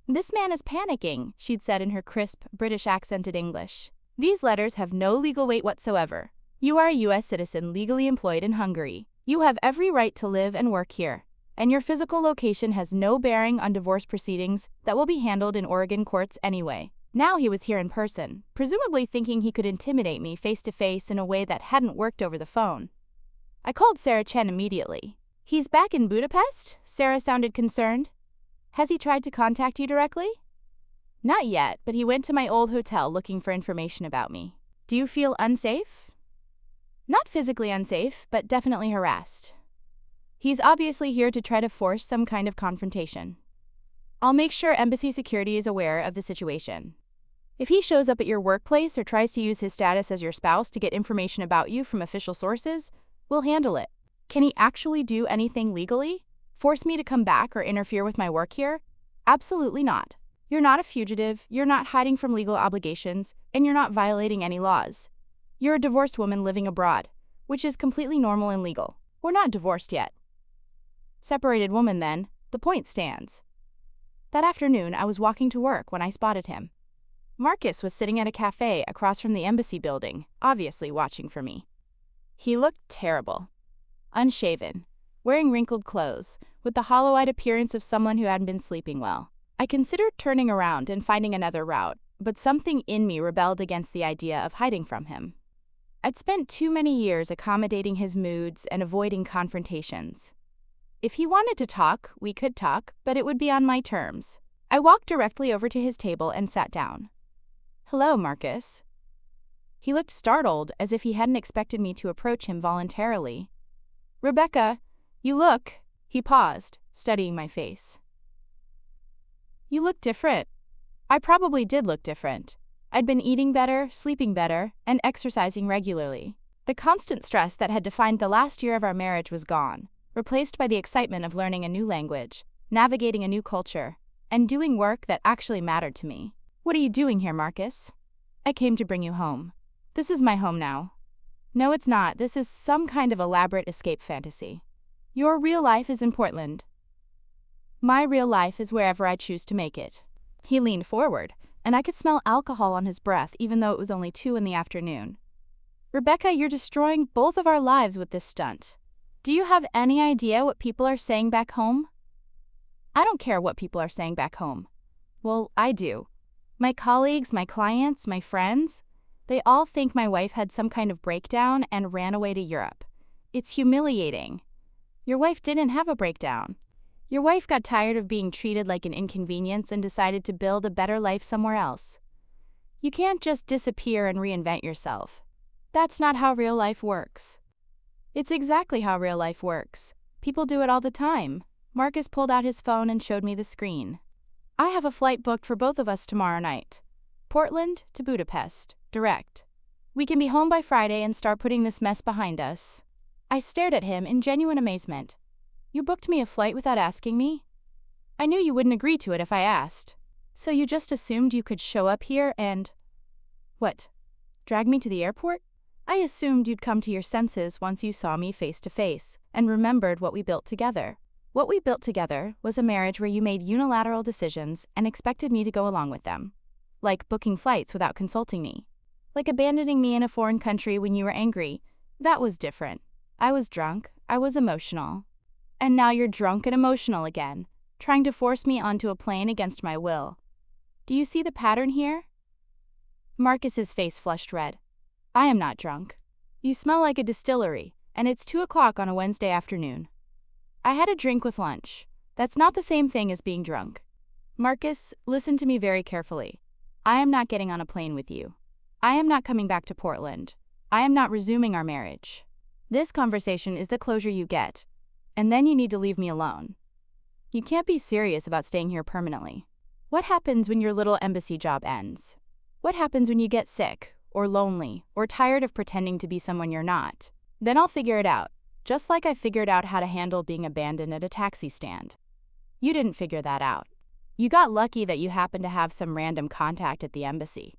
This man is panicking, she'd said in her crisp, British-accented English. These letters have no legal weight whatsoever. You are a U.S. citizen legally employed in Hungary. You have every right to live and work here, and your physical location has no bearing on divorce proceedings that will be handled in Oregon courts anyway. Now he was here in person, presumably thinking he could intimidate me face-to-face in a way that hadn't worked over the phone. I called Sarah Chen immediately. He's back in Budapest? Sarah sounded concerned. Has he tried to contact you directly? Not yet, but he went to my old hotel looking for information about me. Do you feel unsafe? Not physically unsafe, but definitely harassed. He's obviously here to try to force some kind of confrontation. I'll make sure embassy security is aware of the situation. If he shows up at your workplace or tries to use his status as your spouse to get information about you from official sources, we'll handle it. Can he actually do anything legally? Force me to come back or interfere with my work here? Absolutely not. You're not a fugitive, you're not hiding from legal obligations, and you're not violating any laws. You're a divorced woman living abroad, which is completely normal and legal. We're not divorced yet. Separated woman then, the point stands. That afternoon, I was walking to work when I spotted him. Marcus was sitting at a cafe across from the embassy building, obviously watching for me. He looked terrible. Unshaven, wearing wrinkled clothes, with the hollow-eyed appearance of someone who hadn't been sleeping well. I considered turning around and finding another route, but something in me rebelled against the idea of hiding from him. I'd spent too many years accommodating his moods and avoiding confrontations. If he wanted to talk, we could talk, but it would be on my terms. I walked directly over to his table and sat down. "Hello, Marcus." He looked startled, as if he hadn't expected me to approach him voluntarily. "Rebecca, you look..." He paused, studying my face. "You look different." I probably did look different. I'd been eating better, sleeping better, and exercising regularly. The constant stress that had defined the last year of our marriage was gone, replaced by the excitement of learning a new language, navigating a new culture, and doing work that actually mattered to me. "What are you doing here, Marcus?" "I came to bring you home. This is my home now." "No, it's not. This is some kind of elaborate escape fantasy. Your real life is in Portland. My real life is wherever I choose to make it." He leaned forward, and I could smell alcohol on his breath even though it was only 2 in the afternoon. "Rebecca, you're destroying both of our lives with this stunt. Do you have any idea what people are saying back home?" "I don't care what people are saying back home." "Well, I do. My colleagues, my clients, my friends, they all think my wife had some kind of breakdown and ran away to Europe. It's humiliating." "Your wife didn't have a breakdown. Your wife got tired of being treated like an inconvenience and decided to build a better life somewhere else. You can't just disappear and reinvent yourself. That's not how real life works." "It's exactly how real life works. People do it all the time." Marcus pulled out his phone and showed me the screen. "I have a flight booked for both of us tomorrow night. Portland to Budapest, direct. We can be home by Friday and start putting this mess behind us." I stared at him in genuine amazement. "You booked me a flight without asking me?" "I knew you wouldn't agree to it if I asked. So you just assumed you could show up here and... what? Drag me to the airport?" "I assumed you'd come to your senses once you saw me face to face and remembered what we built together. What we built together was a marriage where you made unilateral decisions and expected me to go along with them. Like booking flights without consulting me. Like abandoning me in a foreign country when you were angry. That was different. I was drunk, I was emotional. And now you're drunk and emotional again, trying to force me onto a plane against my will. Do you see the pattern here?" Marcus's face flushed red. "I am not drunk. You smell like a distillery, and it's 2 o'clock on a Wednesday afternoon. I had a drink with lunch. That's not the same thing as being drunk. Marcus, listen to me very carefully. I am not getting on a plane with you. I am not coming back to Portland. I am not resuming our marriage. This conversation is the closure you get, and then you need to leave me alone. You can't be serious about staying here permanently. What happens when your little embassy job ends? What happens when you get sick, or lonely, or tired of pretending to be someone you're not? Then I'll figure it out, just like I figured out how to handle being abandoned at a taxi stand. You didn't figure that out. You got lucky that you happened to have some random contact at the embassy.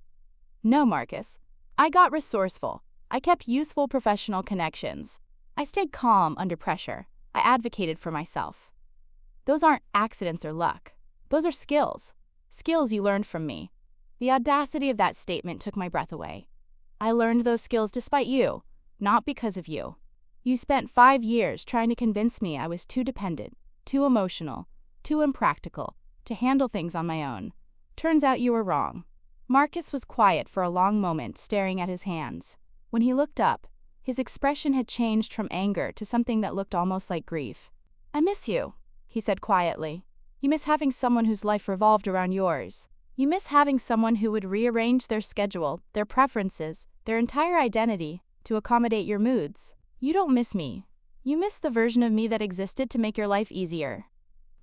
No, Marcus. I got resourceful. I kept useful professional connections. I stayed calm under pressure. I advocated for myself. Those aren't accidents or luck. Those are skills. Skills you learned from me." The audacity of that statement took my breath away. "I learned those skills despite you, not because of you. You spent 5 years trying to convince me I was too dependent, too emotional, too impractical to handle things on my own. Turns out you were wrong." Marcus was quiet for a long moment, staring at his hands. When he looked up, his expression had changed from anger to something that looked almost like grief. "I miss you," he said quietly. "You miss having someone whose life revolved around yours. You miss having someone who would rearrange their schedule, their preferences, their entire identity to accommodate your moods. You don't miss me. You miss the version of me that existed to make your life easier.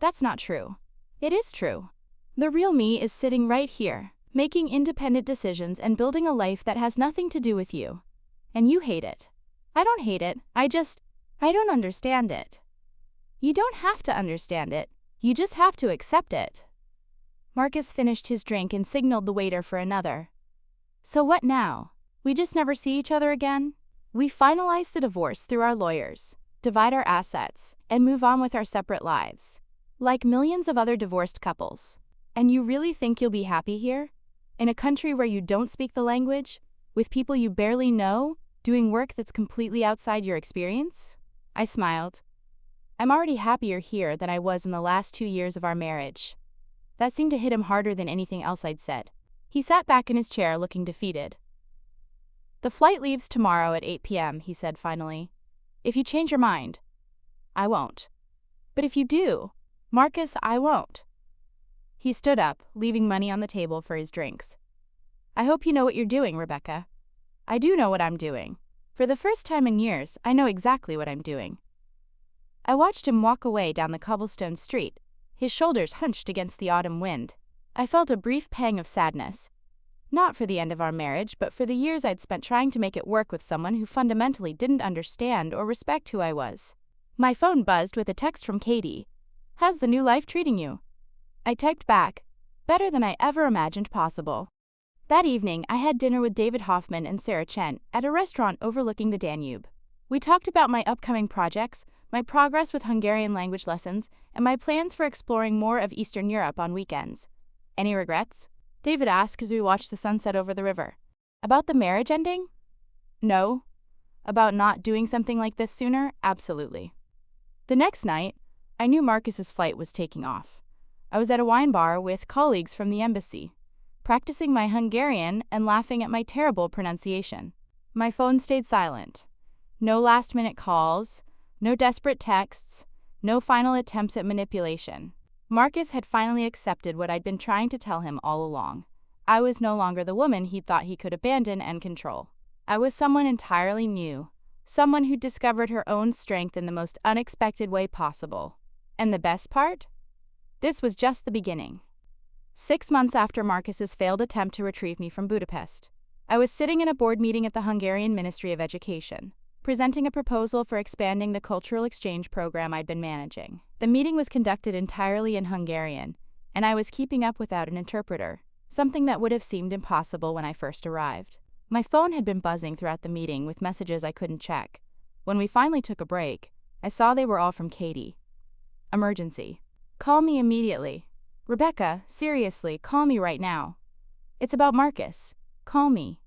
That's not true. It is true. The real me is sitting right here, making independent decisions and building a life that has nothing to do with you. And you hate it. I don't hate it, I don't understand it. You don't have to understand it, you just have to accept it. Marcus finished his drink and signaled the waiter for another. So what now? We just never see each other again? We finalize the divorce through our lawyers, divide our assets, and move on with our separate lives. Like millions of other divorced couples. And you really think you'll be happy here? In a country where you don't speak the language? With people you barely know? Doing work that's completely outside your experience? I smiled. I'm already happier here than I was in the last 2 years of our marriage. That seemed to hit him harder than anything else I'd said. He sat back in his chair looking defeated. The flight leaves tomorrow at 8 p.m., he said finally. If you change your mind, I won't. But if you do, Marcus, I won't. He stood up, leaving money on the table for his drinks. I hope you know what you're doing, Rebecca. I do know what I'm doing. For the first time in years, I know exactly what I'm doing. I watched him walk away down the cobblestone street, his shoulders hunched against the autumn wind. I felt a brief pang of sadness. Not for the end of our marriage, but for the years I'd spent trying to make it work with someone who fundamentally didn't understand or respect who I was. My phone buzzed with a text from Katie. How's the new life treating you? I typed back, better than I ever imagined possible. That evening, I had dinner with David Hoffman and Sarah Chen at a restaurant overlooking the Danube. We talked about my upcoming projects, my progress with Hungarian language lessons, and my plans for exploring more of Eastern Europe on weekends. Any regrets? David asked as we watched the sunset over the river. About the marriage ending? No. About not doing something like this sooner? Absolutely. The next night, I knew Marcus's flight was taking off. I was at a wine bar with colleagues from the embassy, practicing my Hungarian and laughing at my terrible pronunciation. My phone stayed silent. No last-minute calls, no desperate texts, no final attempts at manipulation. Marcus had finally accepted what I'd been trying to tell him all along. I was no longer the woman he thought he could abandon and control. I was someone entirely new, someone who discovered her own strength in the most unexpected way possible. And the best part? This was just the beginning. 6 months after Marcus's failed attempt to retrieve me from Budapest, I was sitting in a board meeting at the Hungarian Ministry of Education, presenting a proposal for expanding the cultural exchange program I'd been managing. The meeting was conducted entirely in Hungarian, and I was keeping up without an interpreter, something that would have seemed impossible when I first arrived. My phone had been buzzing throughout the meeting with messages I couldn't check. When we finally took a break, I saw they were all from Katie. Emergency. Call me immediately. Rebecca, seriously, call me right now. It's about Marcus. Call me.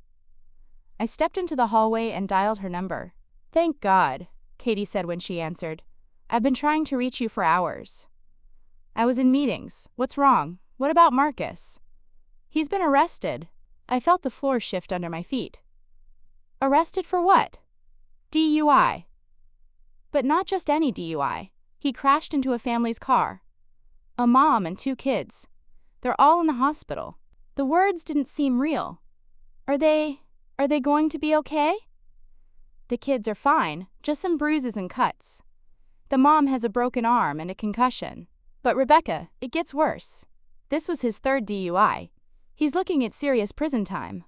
I stepped into the hallway and dialed her number. Thank God, Katie said when she answered. I've been trying to reach you for hours. I was in meetings. What's wrong? What about Marcus? He's been arrested. I felt the floor shift under my feet. Arrested for what? DUI. But not just any DUI. He crashed into a family's car. A mom and 2 kids. They're all in the hospital. The words didn't seem real. Are they going to be okay? The kids are fine, just some bruises and cuts. The mom has a broken arm and a concussion. But Rebecca, it gets worse. This was his 3rd DUI. He's looking at serious prison time.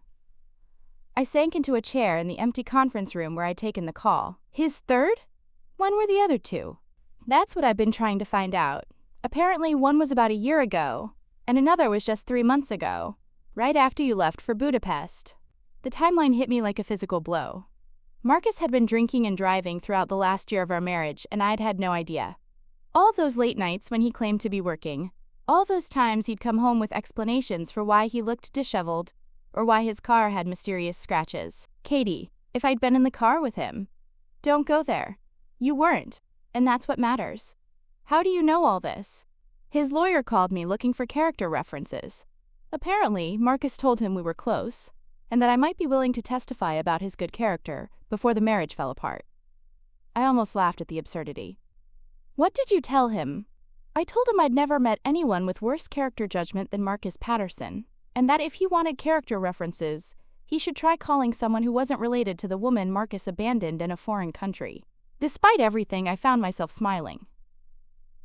I sank into a chair in the empty conference room where I'd taken the call. His 3rd? When were the other 2? That's what I've been trying to find out. Apparently one was about a year ago, and another was just 3 months ago, right after you left for Budapest. The timeline hit me like a physical blow. Marcus had been drinking and driving throughout the last year of our marriage, and I'd had no idea. All those late nights when he claimed to be working, all those times he'd come home with explanations for why he looked disheveled, or why his car had mysterious scratches. Katie, if I'd been in the car with him. Don't go there. You weren't, and that's what matters. How do you know all this? His lawyer called me looking for character references. Apparently, Marcus told him we were close, and that I might be willing to testify about his good character before the marriage fell apart. I almost laughed at the absurdity. What did you tell him? I told him I'd never met anyone with worse character judgment than Marcus Patterson, and that if he wanted character references, He should try calling someone who wasn't related to the woman Marcus abandoned in a foreign country. Despite everything, I found myself smiling.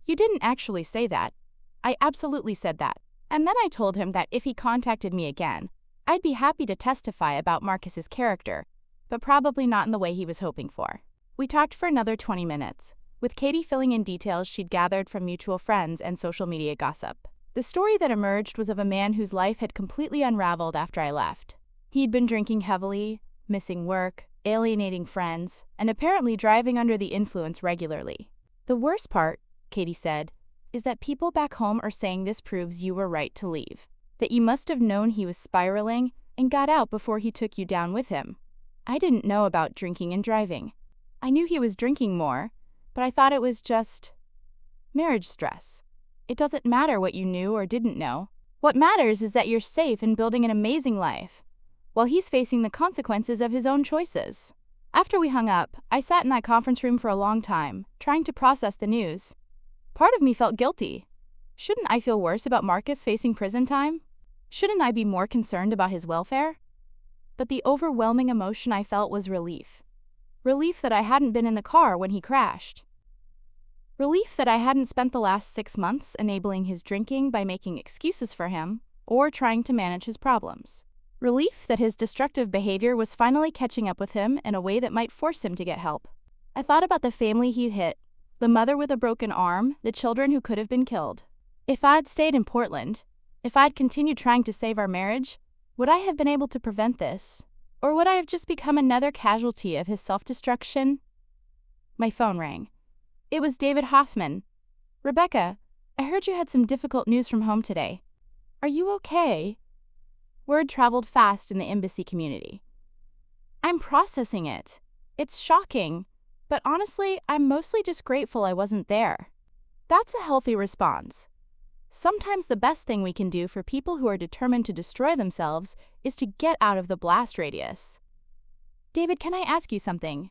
You didn't actually say that. I absolutely said that. And then I told him that if he contacted me again, I'd be happy to testify about Marcus's character, but probably not in the way he was hoping for. We talked for another 20 minutes, with Katie filling in details she'd gathered from mutual friends and social media gossip. The story that emerged was of a man whose life had completely unraveled after I left. He'd been drinking heavily, missing work, alienating friends, and apparently driving under the influence regularly. The worst part, Katie said, is that people back home are saying this proves you were right to leave. That you must have known he was spiraling and got out before he took you down with him. I didn't know about drinking and driving. I knew he was drinking more, but I thought it was just marriage stress. It doesn't matter what you knew or didn't know. What matters is that you're safe and building an amazing life, while he's facing the consequences of his own choices. After we hung up, I sat in that conference room for a long time, trying to process the news. Part of me felt guilty. Shouldn't I feel worse about Marcus facing prison time? Shouldn't I be more concerned about his welfare? But the overwhelming emotion I felt was relief. Relief that I hadn't been in the car when he crashed. Relief that I hadn't spent the last 6 months enabling his drinking by making excuses for him or trying to manage his problems. Relief that his destructive behavior was finally catching up with him in a way that might force him to get help. I thought about the family he hit, the mother with a broken arm, the children who could have been killed. If I'd stayed in Portland, if I'd continued trying to save our marriage, would I have been able to prevent this? Or would I have just become another casualty of his self-destruction? My phone rang. It was David Hoffman. Rebecca, I heard you had some difficult news from home today. Are you okay? Word traveled fast in the embassy community. I'm processing it. It's shocking, but honestly, I'm mostly just grateful I wasn't there. That's a healthy response. Sometimes the best thing we can do for people who are determined to destroy themselves is to get out of the blast radius. David, can I ask you something?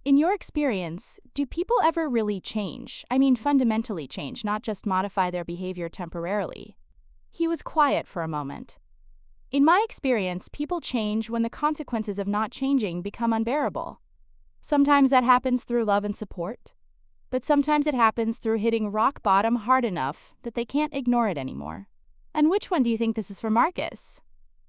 In your experience, do people ever really change? I mean, fundamentally change, not just modify their behavior temporarily. He was quiet for a moment. In my experience, people change when the consequences of not changing become unbearable. Sometimes that happens through love and support, but sometimes it happens through hitting rock bottom hard enough that they can't ignore it anymore. And which one do you think this is for Marcus?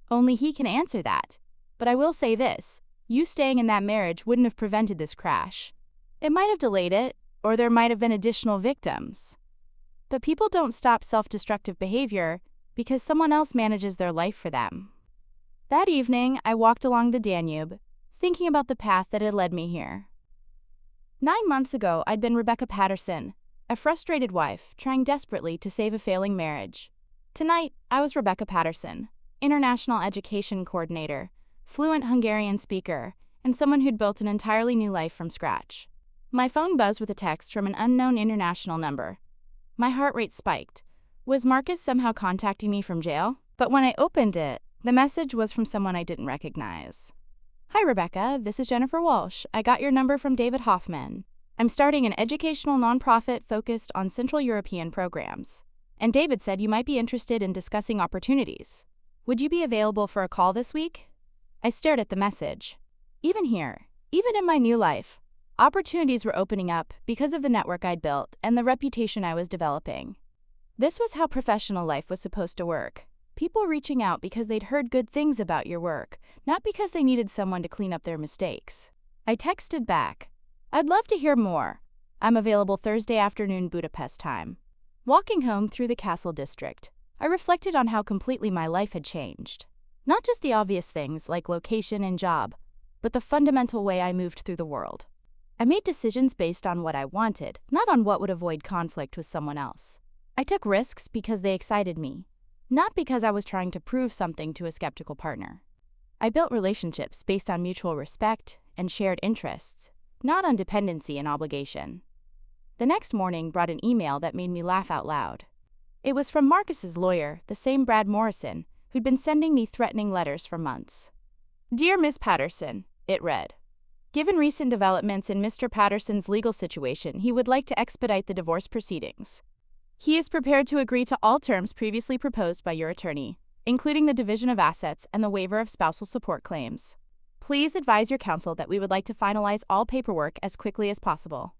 Only he can answer that. But I will say this, you staying in that marriage wouldn't have prevented this crash. It might have delayed it, or there might have been additional victims. But people don't stop self-destructive behavior because someone else manages their life for them. That evening, I walked along the Danube, thinking about the path that had led me here. 9 months ago, I'd been Rebecca Patterson, a frustrated wife trying desperately to save a failing marriage. Tonight, I was Rebecca Patterson, international education coordinator, fluent Hungarian speaker, and someone who'd built an entirely new life from scratch. My phone buzzed with a text from an unknown international number. My heart rate spiked. Was Marcus somehow contacting me from jail? But when I opened it, the message was from someone I didn't recognize. Hi, Rebecca. This is Jennifer Walsh. I got your number from David Hoffman. I'm starting an educational nonprofit focused on Central European programs. And David said you might be interested in discussing opportunities. Would you be available for a call this week? I stared at the message. Even here, even in my new life, opportunities were opening up because of the network I'd built and the reputation I was developing. This was how professional life was supposed to work. People reaching out because they'd heard good things about your work, not because they needed someone to clean up their mistakes. I texted back, I'd love to hear more. I'm available Thursday afternoon Budapest time. Walking home through the Castle District, I reflected on how completely my life had changed. Not just the obvious things like location and job, but the fundamental way I moved through the world. I made decisions based on what I wanted, not on what would avoid conflict with someone else. I took risks because they excited me, not because I was trying to prove something to a skeptical partner. I built relationships based on mutual respect and shared interests, not on dependency and obligation. The next morning brought an email that made me laugh out loud. It was from Marcus's lawyer, the same Brad Morrison, who'd been sending me threatening letters for months. Dear Miss Patterson, it read. Given recent developments in Mr. Patterson's legal situation, he would like to expedite the divorce proceedings. He is prepared to agree to all terms previously proposed by your attorney. including the division of assets and the waiver of spousal support claims. Please advise your counsel that we would like to finalize all paperwork as quickly as possible.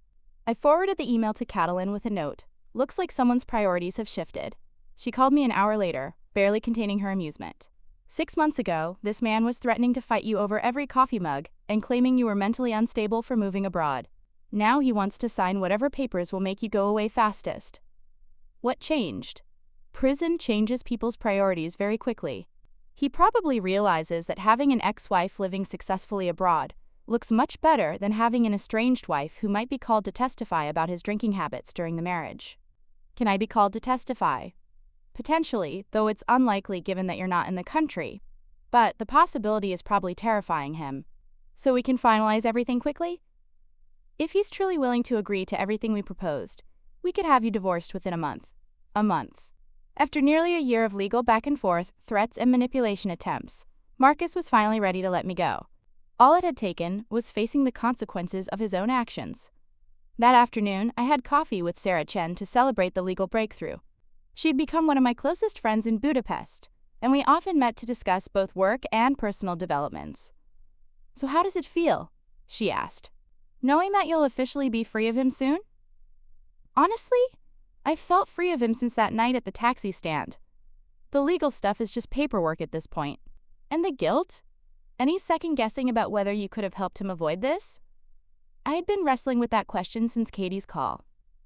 I forwarded the email to Catalin with a note. Looks like someone's priorities have shifted. She called me an hour later, barely containing her amusement. 6 months ago, this man was threatening to fight you over every coffee mug and claiming you were mentally unstable for moving abroad. Now he wants to sign whatever papers will make you go away fastest. What changed? Prison changes people's priorities very quickly. He probably realizes that having an ex-wife living successfully abroad looks much better than having an estranged wife who might be called to testify about his drinking habits during the marriage. Can I be called to testify? Potentially, though it's unlikely given that you're not in the country. But the possibility is probably terrifying him. So we can finalize everything quickly? If he's truly willing to agree to everything we proposed, we could have you divorced within a month. A month. After nearly a year of legal back and forth, threats and manipulation attempts, Marcus was finally ready to let me go. All it had taken was facing the consequences of his own actions. That afternoon, I had coffee with Sarah Chen to celebrate the legal breakthrough. She'd become one of my closest friends in Budapest, and we often met to discuss both work and personal developments. "So how does it feel?" she asked. "Knowing that you'll officially be free of him soon?" Honestly, I've felt free of him since that night at the taxi stand. The legal stuff is just paperwork at this point. And the guilt? Any second guessing about whether you could have helped him avoid this? I had been wrestling with that question since Katie's call.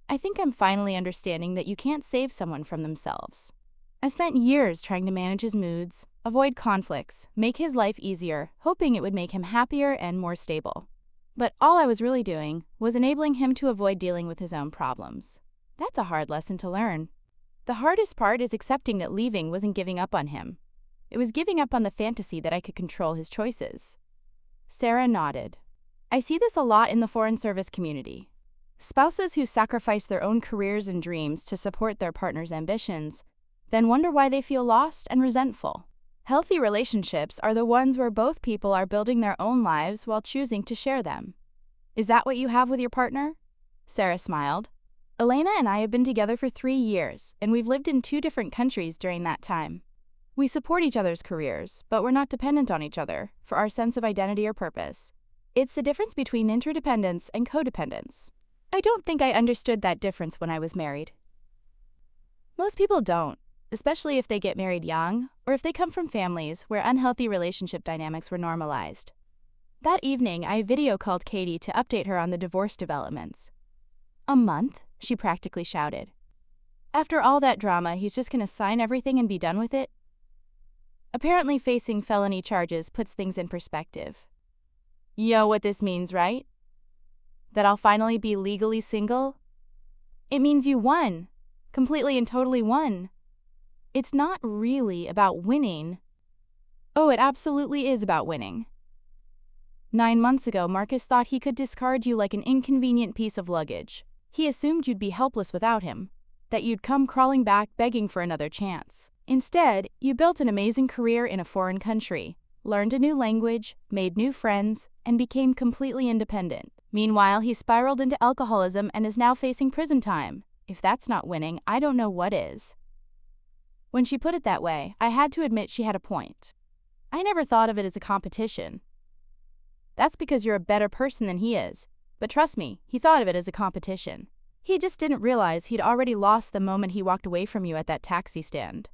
I think I'm finally understanding that you can't save someone from themselves. I spent years trying to manage his moods, avoid conflicts, make his life easier, hoping it would make him happier and more stable. But all I was really doing was enabling him to avoid dealing with his own problems. That's a hard lesson to learn. The hardest part is accepting that leaving wasn't giving up on him. It was giving up on the fantasy that I could control his choices. Sarah nodded. I see this a lot in the foreign service community. Spouses who sacrifice their own careers and dreams to support their partner's ambitions, then wonder why they feel lost and resentful. Healthy relationships are the ones where both people are building their own lives while choosing to share them. Is that what you have with your partner? Sarah smiled. Elena and I have been together for 3 years, and we've lived in 2 different countries during that time. We support each other's careers, but we're not dependent on each other for our sense of identity or purpose. It's the difference between interdependence and codependence. I don't think I understood that difference when I was married. Most people don't, especially if they get married young or if they come from families where unhealthy relationship dynamics were normalized. That evening, I video called Katie to update her on the divorce developments. "A month?" she practically shouted. "After all that drama, he's just going to sign everything and be done with it?" Apparently, facing felony charges puts things in perspective. You know what this means, right? That I'll finally be legally single? It means you won. Completely and totally won. It's not really about winning. Oh, it absolutely is about winning. 9 months ago, Marcus thought he could discard you like an inconvenient piece of luggage. He assumed you'd be helpless without him, that you'd come crawling back begging for another chance. Instead, you built an amazing career in a foreign country, learned a new language, made new friends, and became completely independent. Meanwhile, he spiraled into alcoholism and is now facing prison time. If that's not winning, I don't know what is. When she put it that way, I had to admit she had a point. I never thought of it as a competition. That's because you're a better person than he is. But trust me, he thought of it as a competition. He just didn't realize he'd already lost the moment he walked away from you at that taxi stand.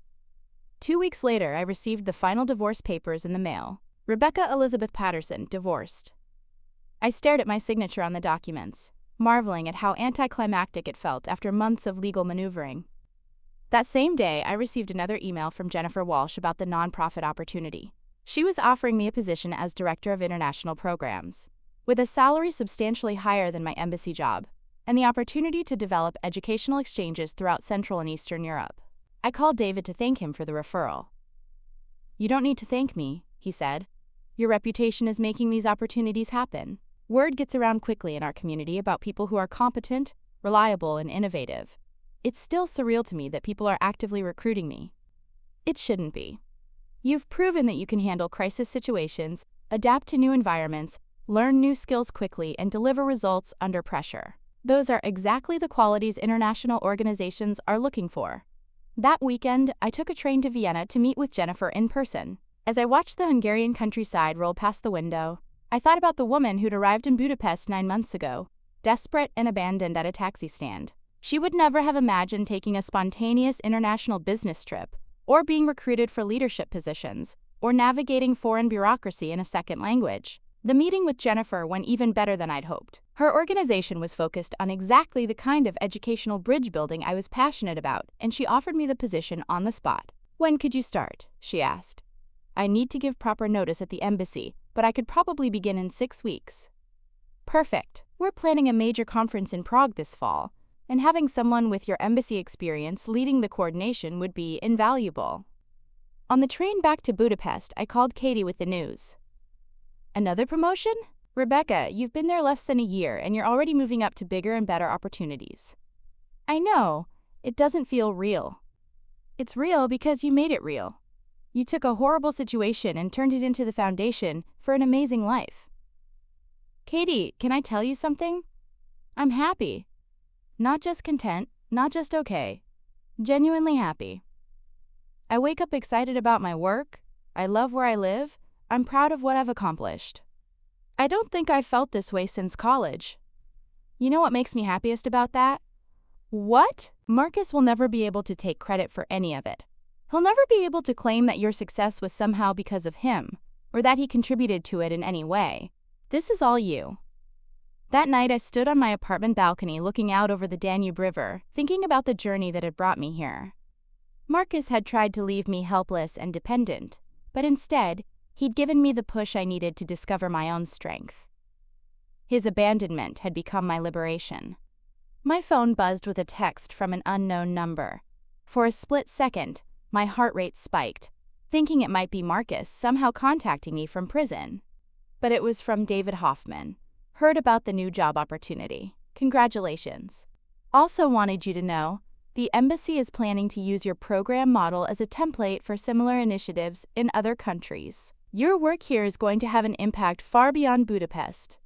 2 weeks later, I received the final divorce papers in the mail. Rebecca Elizabeth Patterson, divorced. I stared at my signature on the documents, marveling at how anticlimactic it felt after months of legal maneuvering. That same day, I received another email from Jennifer Walsh about the nonprofit opportunity. She was offering me a position as Director of International Programs, with a salary substantially higher than my embassy job, and the opportunity to develop educational exchanges throughout Central and Eastern Europe. I called David to thank him for the referral. "You don't need to thank me," he said. "Your reputation is making these opportunities happen. Word gets around quickly in our community about people who are competent, reliable, and innovative. It's still surreal to me that people are actively recruiting me. It shouldn't be. You've proven that you can handle crisis situations, adapt to new environments, learn new skills quickly, and deliver results under pressure. Those are exactly the qualities international organizations are looking for. That weekend, I took a train to Vienna to meet with Jennifer in person. As I watched the Hungarian countryside roll past the window, I thought about the woman who'd arrived in Budapest 9 months ago, desperate and abandoned at a taxi stand. She would never have imagined taking a spontaneous international business trip, or being recruited for leadership positions, or navigating foreign bureaucracy in a second language. The meeting with Jennifer went even better than I'd hoped. Her organization was focused on exactly the kind of educational bridge building I was passionate about, and she offered me the position on the spot. "When could you start?" she asked. "I need to give proper notice at the embassy, but I could probably begin in 6 weeks." "Perfect. We're planning a major conference in Prague this fall, and having someone with your embassy experience leading the coordination would be invaluable." On the train back to Budapest, I called Katie with the news. "Another promotion? Rebecca, you've been there less than a year and you're already moving up to bigger and better opportunities." "I know. It doesn't feel real." "It's real because you made it real. You took a horrible situation and turned it into the foundation for an amazing life." "Katie, can I tell you something? I'm happy. Not just content, not just okay. Genuinely happy. I wake up excited about my work. I love where I live. I'm proud of what I've accomplished. I don't think I've felt this way since college. You know what makes me happiest about that?" "What?" "Marcus will never be able to take credit for any of it. He'll never be able to claim that your success was somehow because of him, or that he contributed to it in any way. This is all you." That night I stood on my apartment balcony looking out over the Danube River, thinking about the journey that had brought me here. Marcus had tried to leave me helpless and dependent, but instead, he'd given me the push I needed to discover my own strength. His abandonment had become my liberation. My phone buzzed with a text from an unknown number. For a split second, my heart rate spiked, thinking it might be Marcus somehow contacting me from prison. But it was from David Hoffman. "Heard about the new job opportunity. Congratulations. Also wanted you to know, the embassy is planning to use your program model as a template for similar initiatives in other countries. Your work here is going to have an impact far beyond Budapest."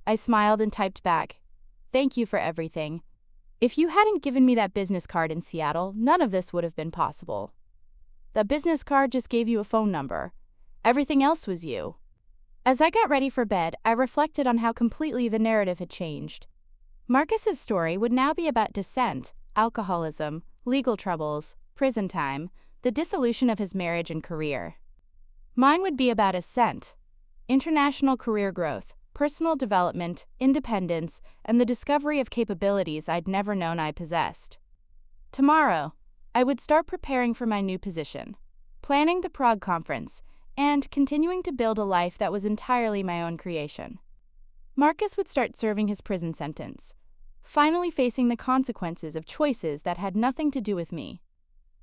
I smiled and typed back, "Thank you for everything. If you hadn't given me that business card in Seattle, none of this would have been possible. That business card just gave you a phone number. Everything else was you." As I got ready for bed, I reflected on how completely the narrative had changed. Marcus's story would now be about dissent, alcoholism, legal troubles, prison time, the dissolution of his marriage and career. Mine would be about ascent, international career growth, personal development, independence, and the discovery of capabilities I'd never known I possessed. Tomorrow, I would start preparing for my new position, planning the Prague conference, and continuing to build a life that was entirely my own creation. Marcus would start serving his prison sentence, finally facing the consequences of choices that had nothing to do with me.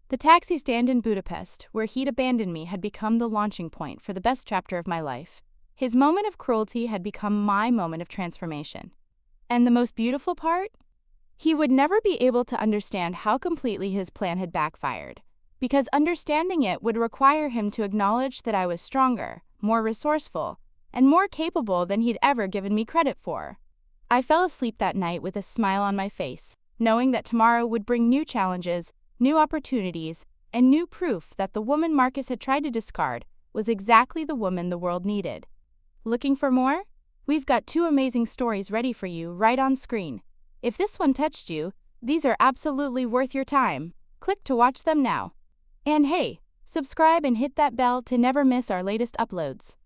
The taxi stand in Budapest, where he'd abandoned me, had become the launching point for the best chapter of my life. His moment of cruelty had become my moment of transformation. And the most beautiful part? He would never be able to understand how completely his plan had backfired, because understanding it would require him to acknowledge that I was stronger, more resourceful, and more capable than he'd ever given me credit for. I fell asleep that night with a smile on my face, knowing that tomorrow would bring new challenges, new opportunities, and new proof that the woman Marcus had tried to discard was exactly the woman the world needed. Looking for more? We've got 2 amazing stories ready for you right on screen. If this one touched you, these are absolutely worth your time. Click to watch them now. And hey, subscribe and hit that bell to never miss our latest uploads.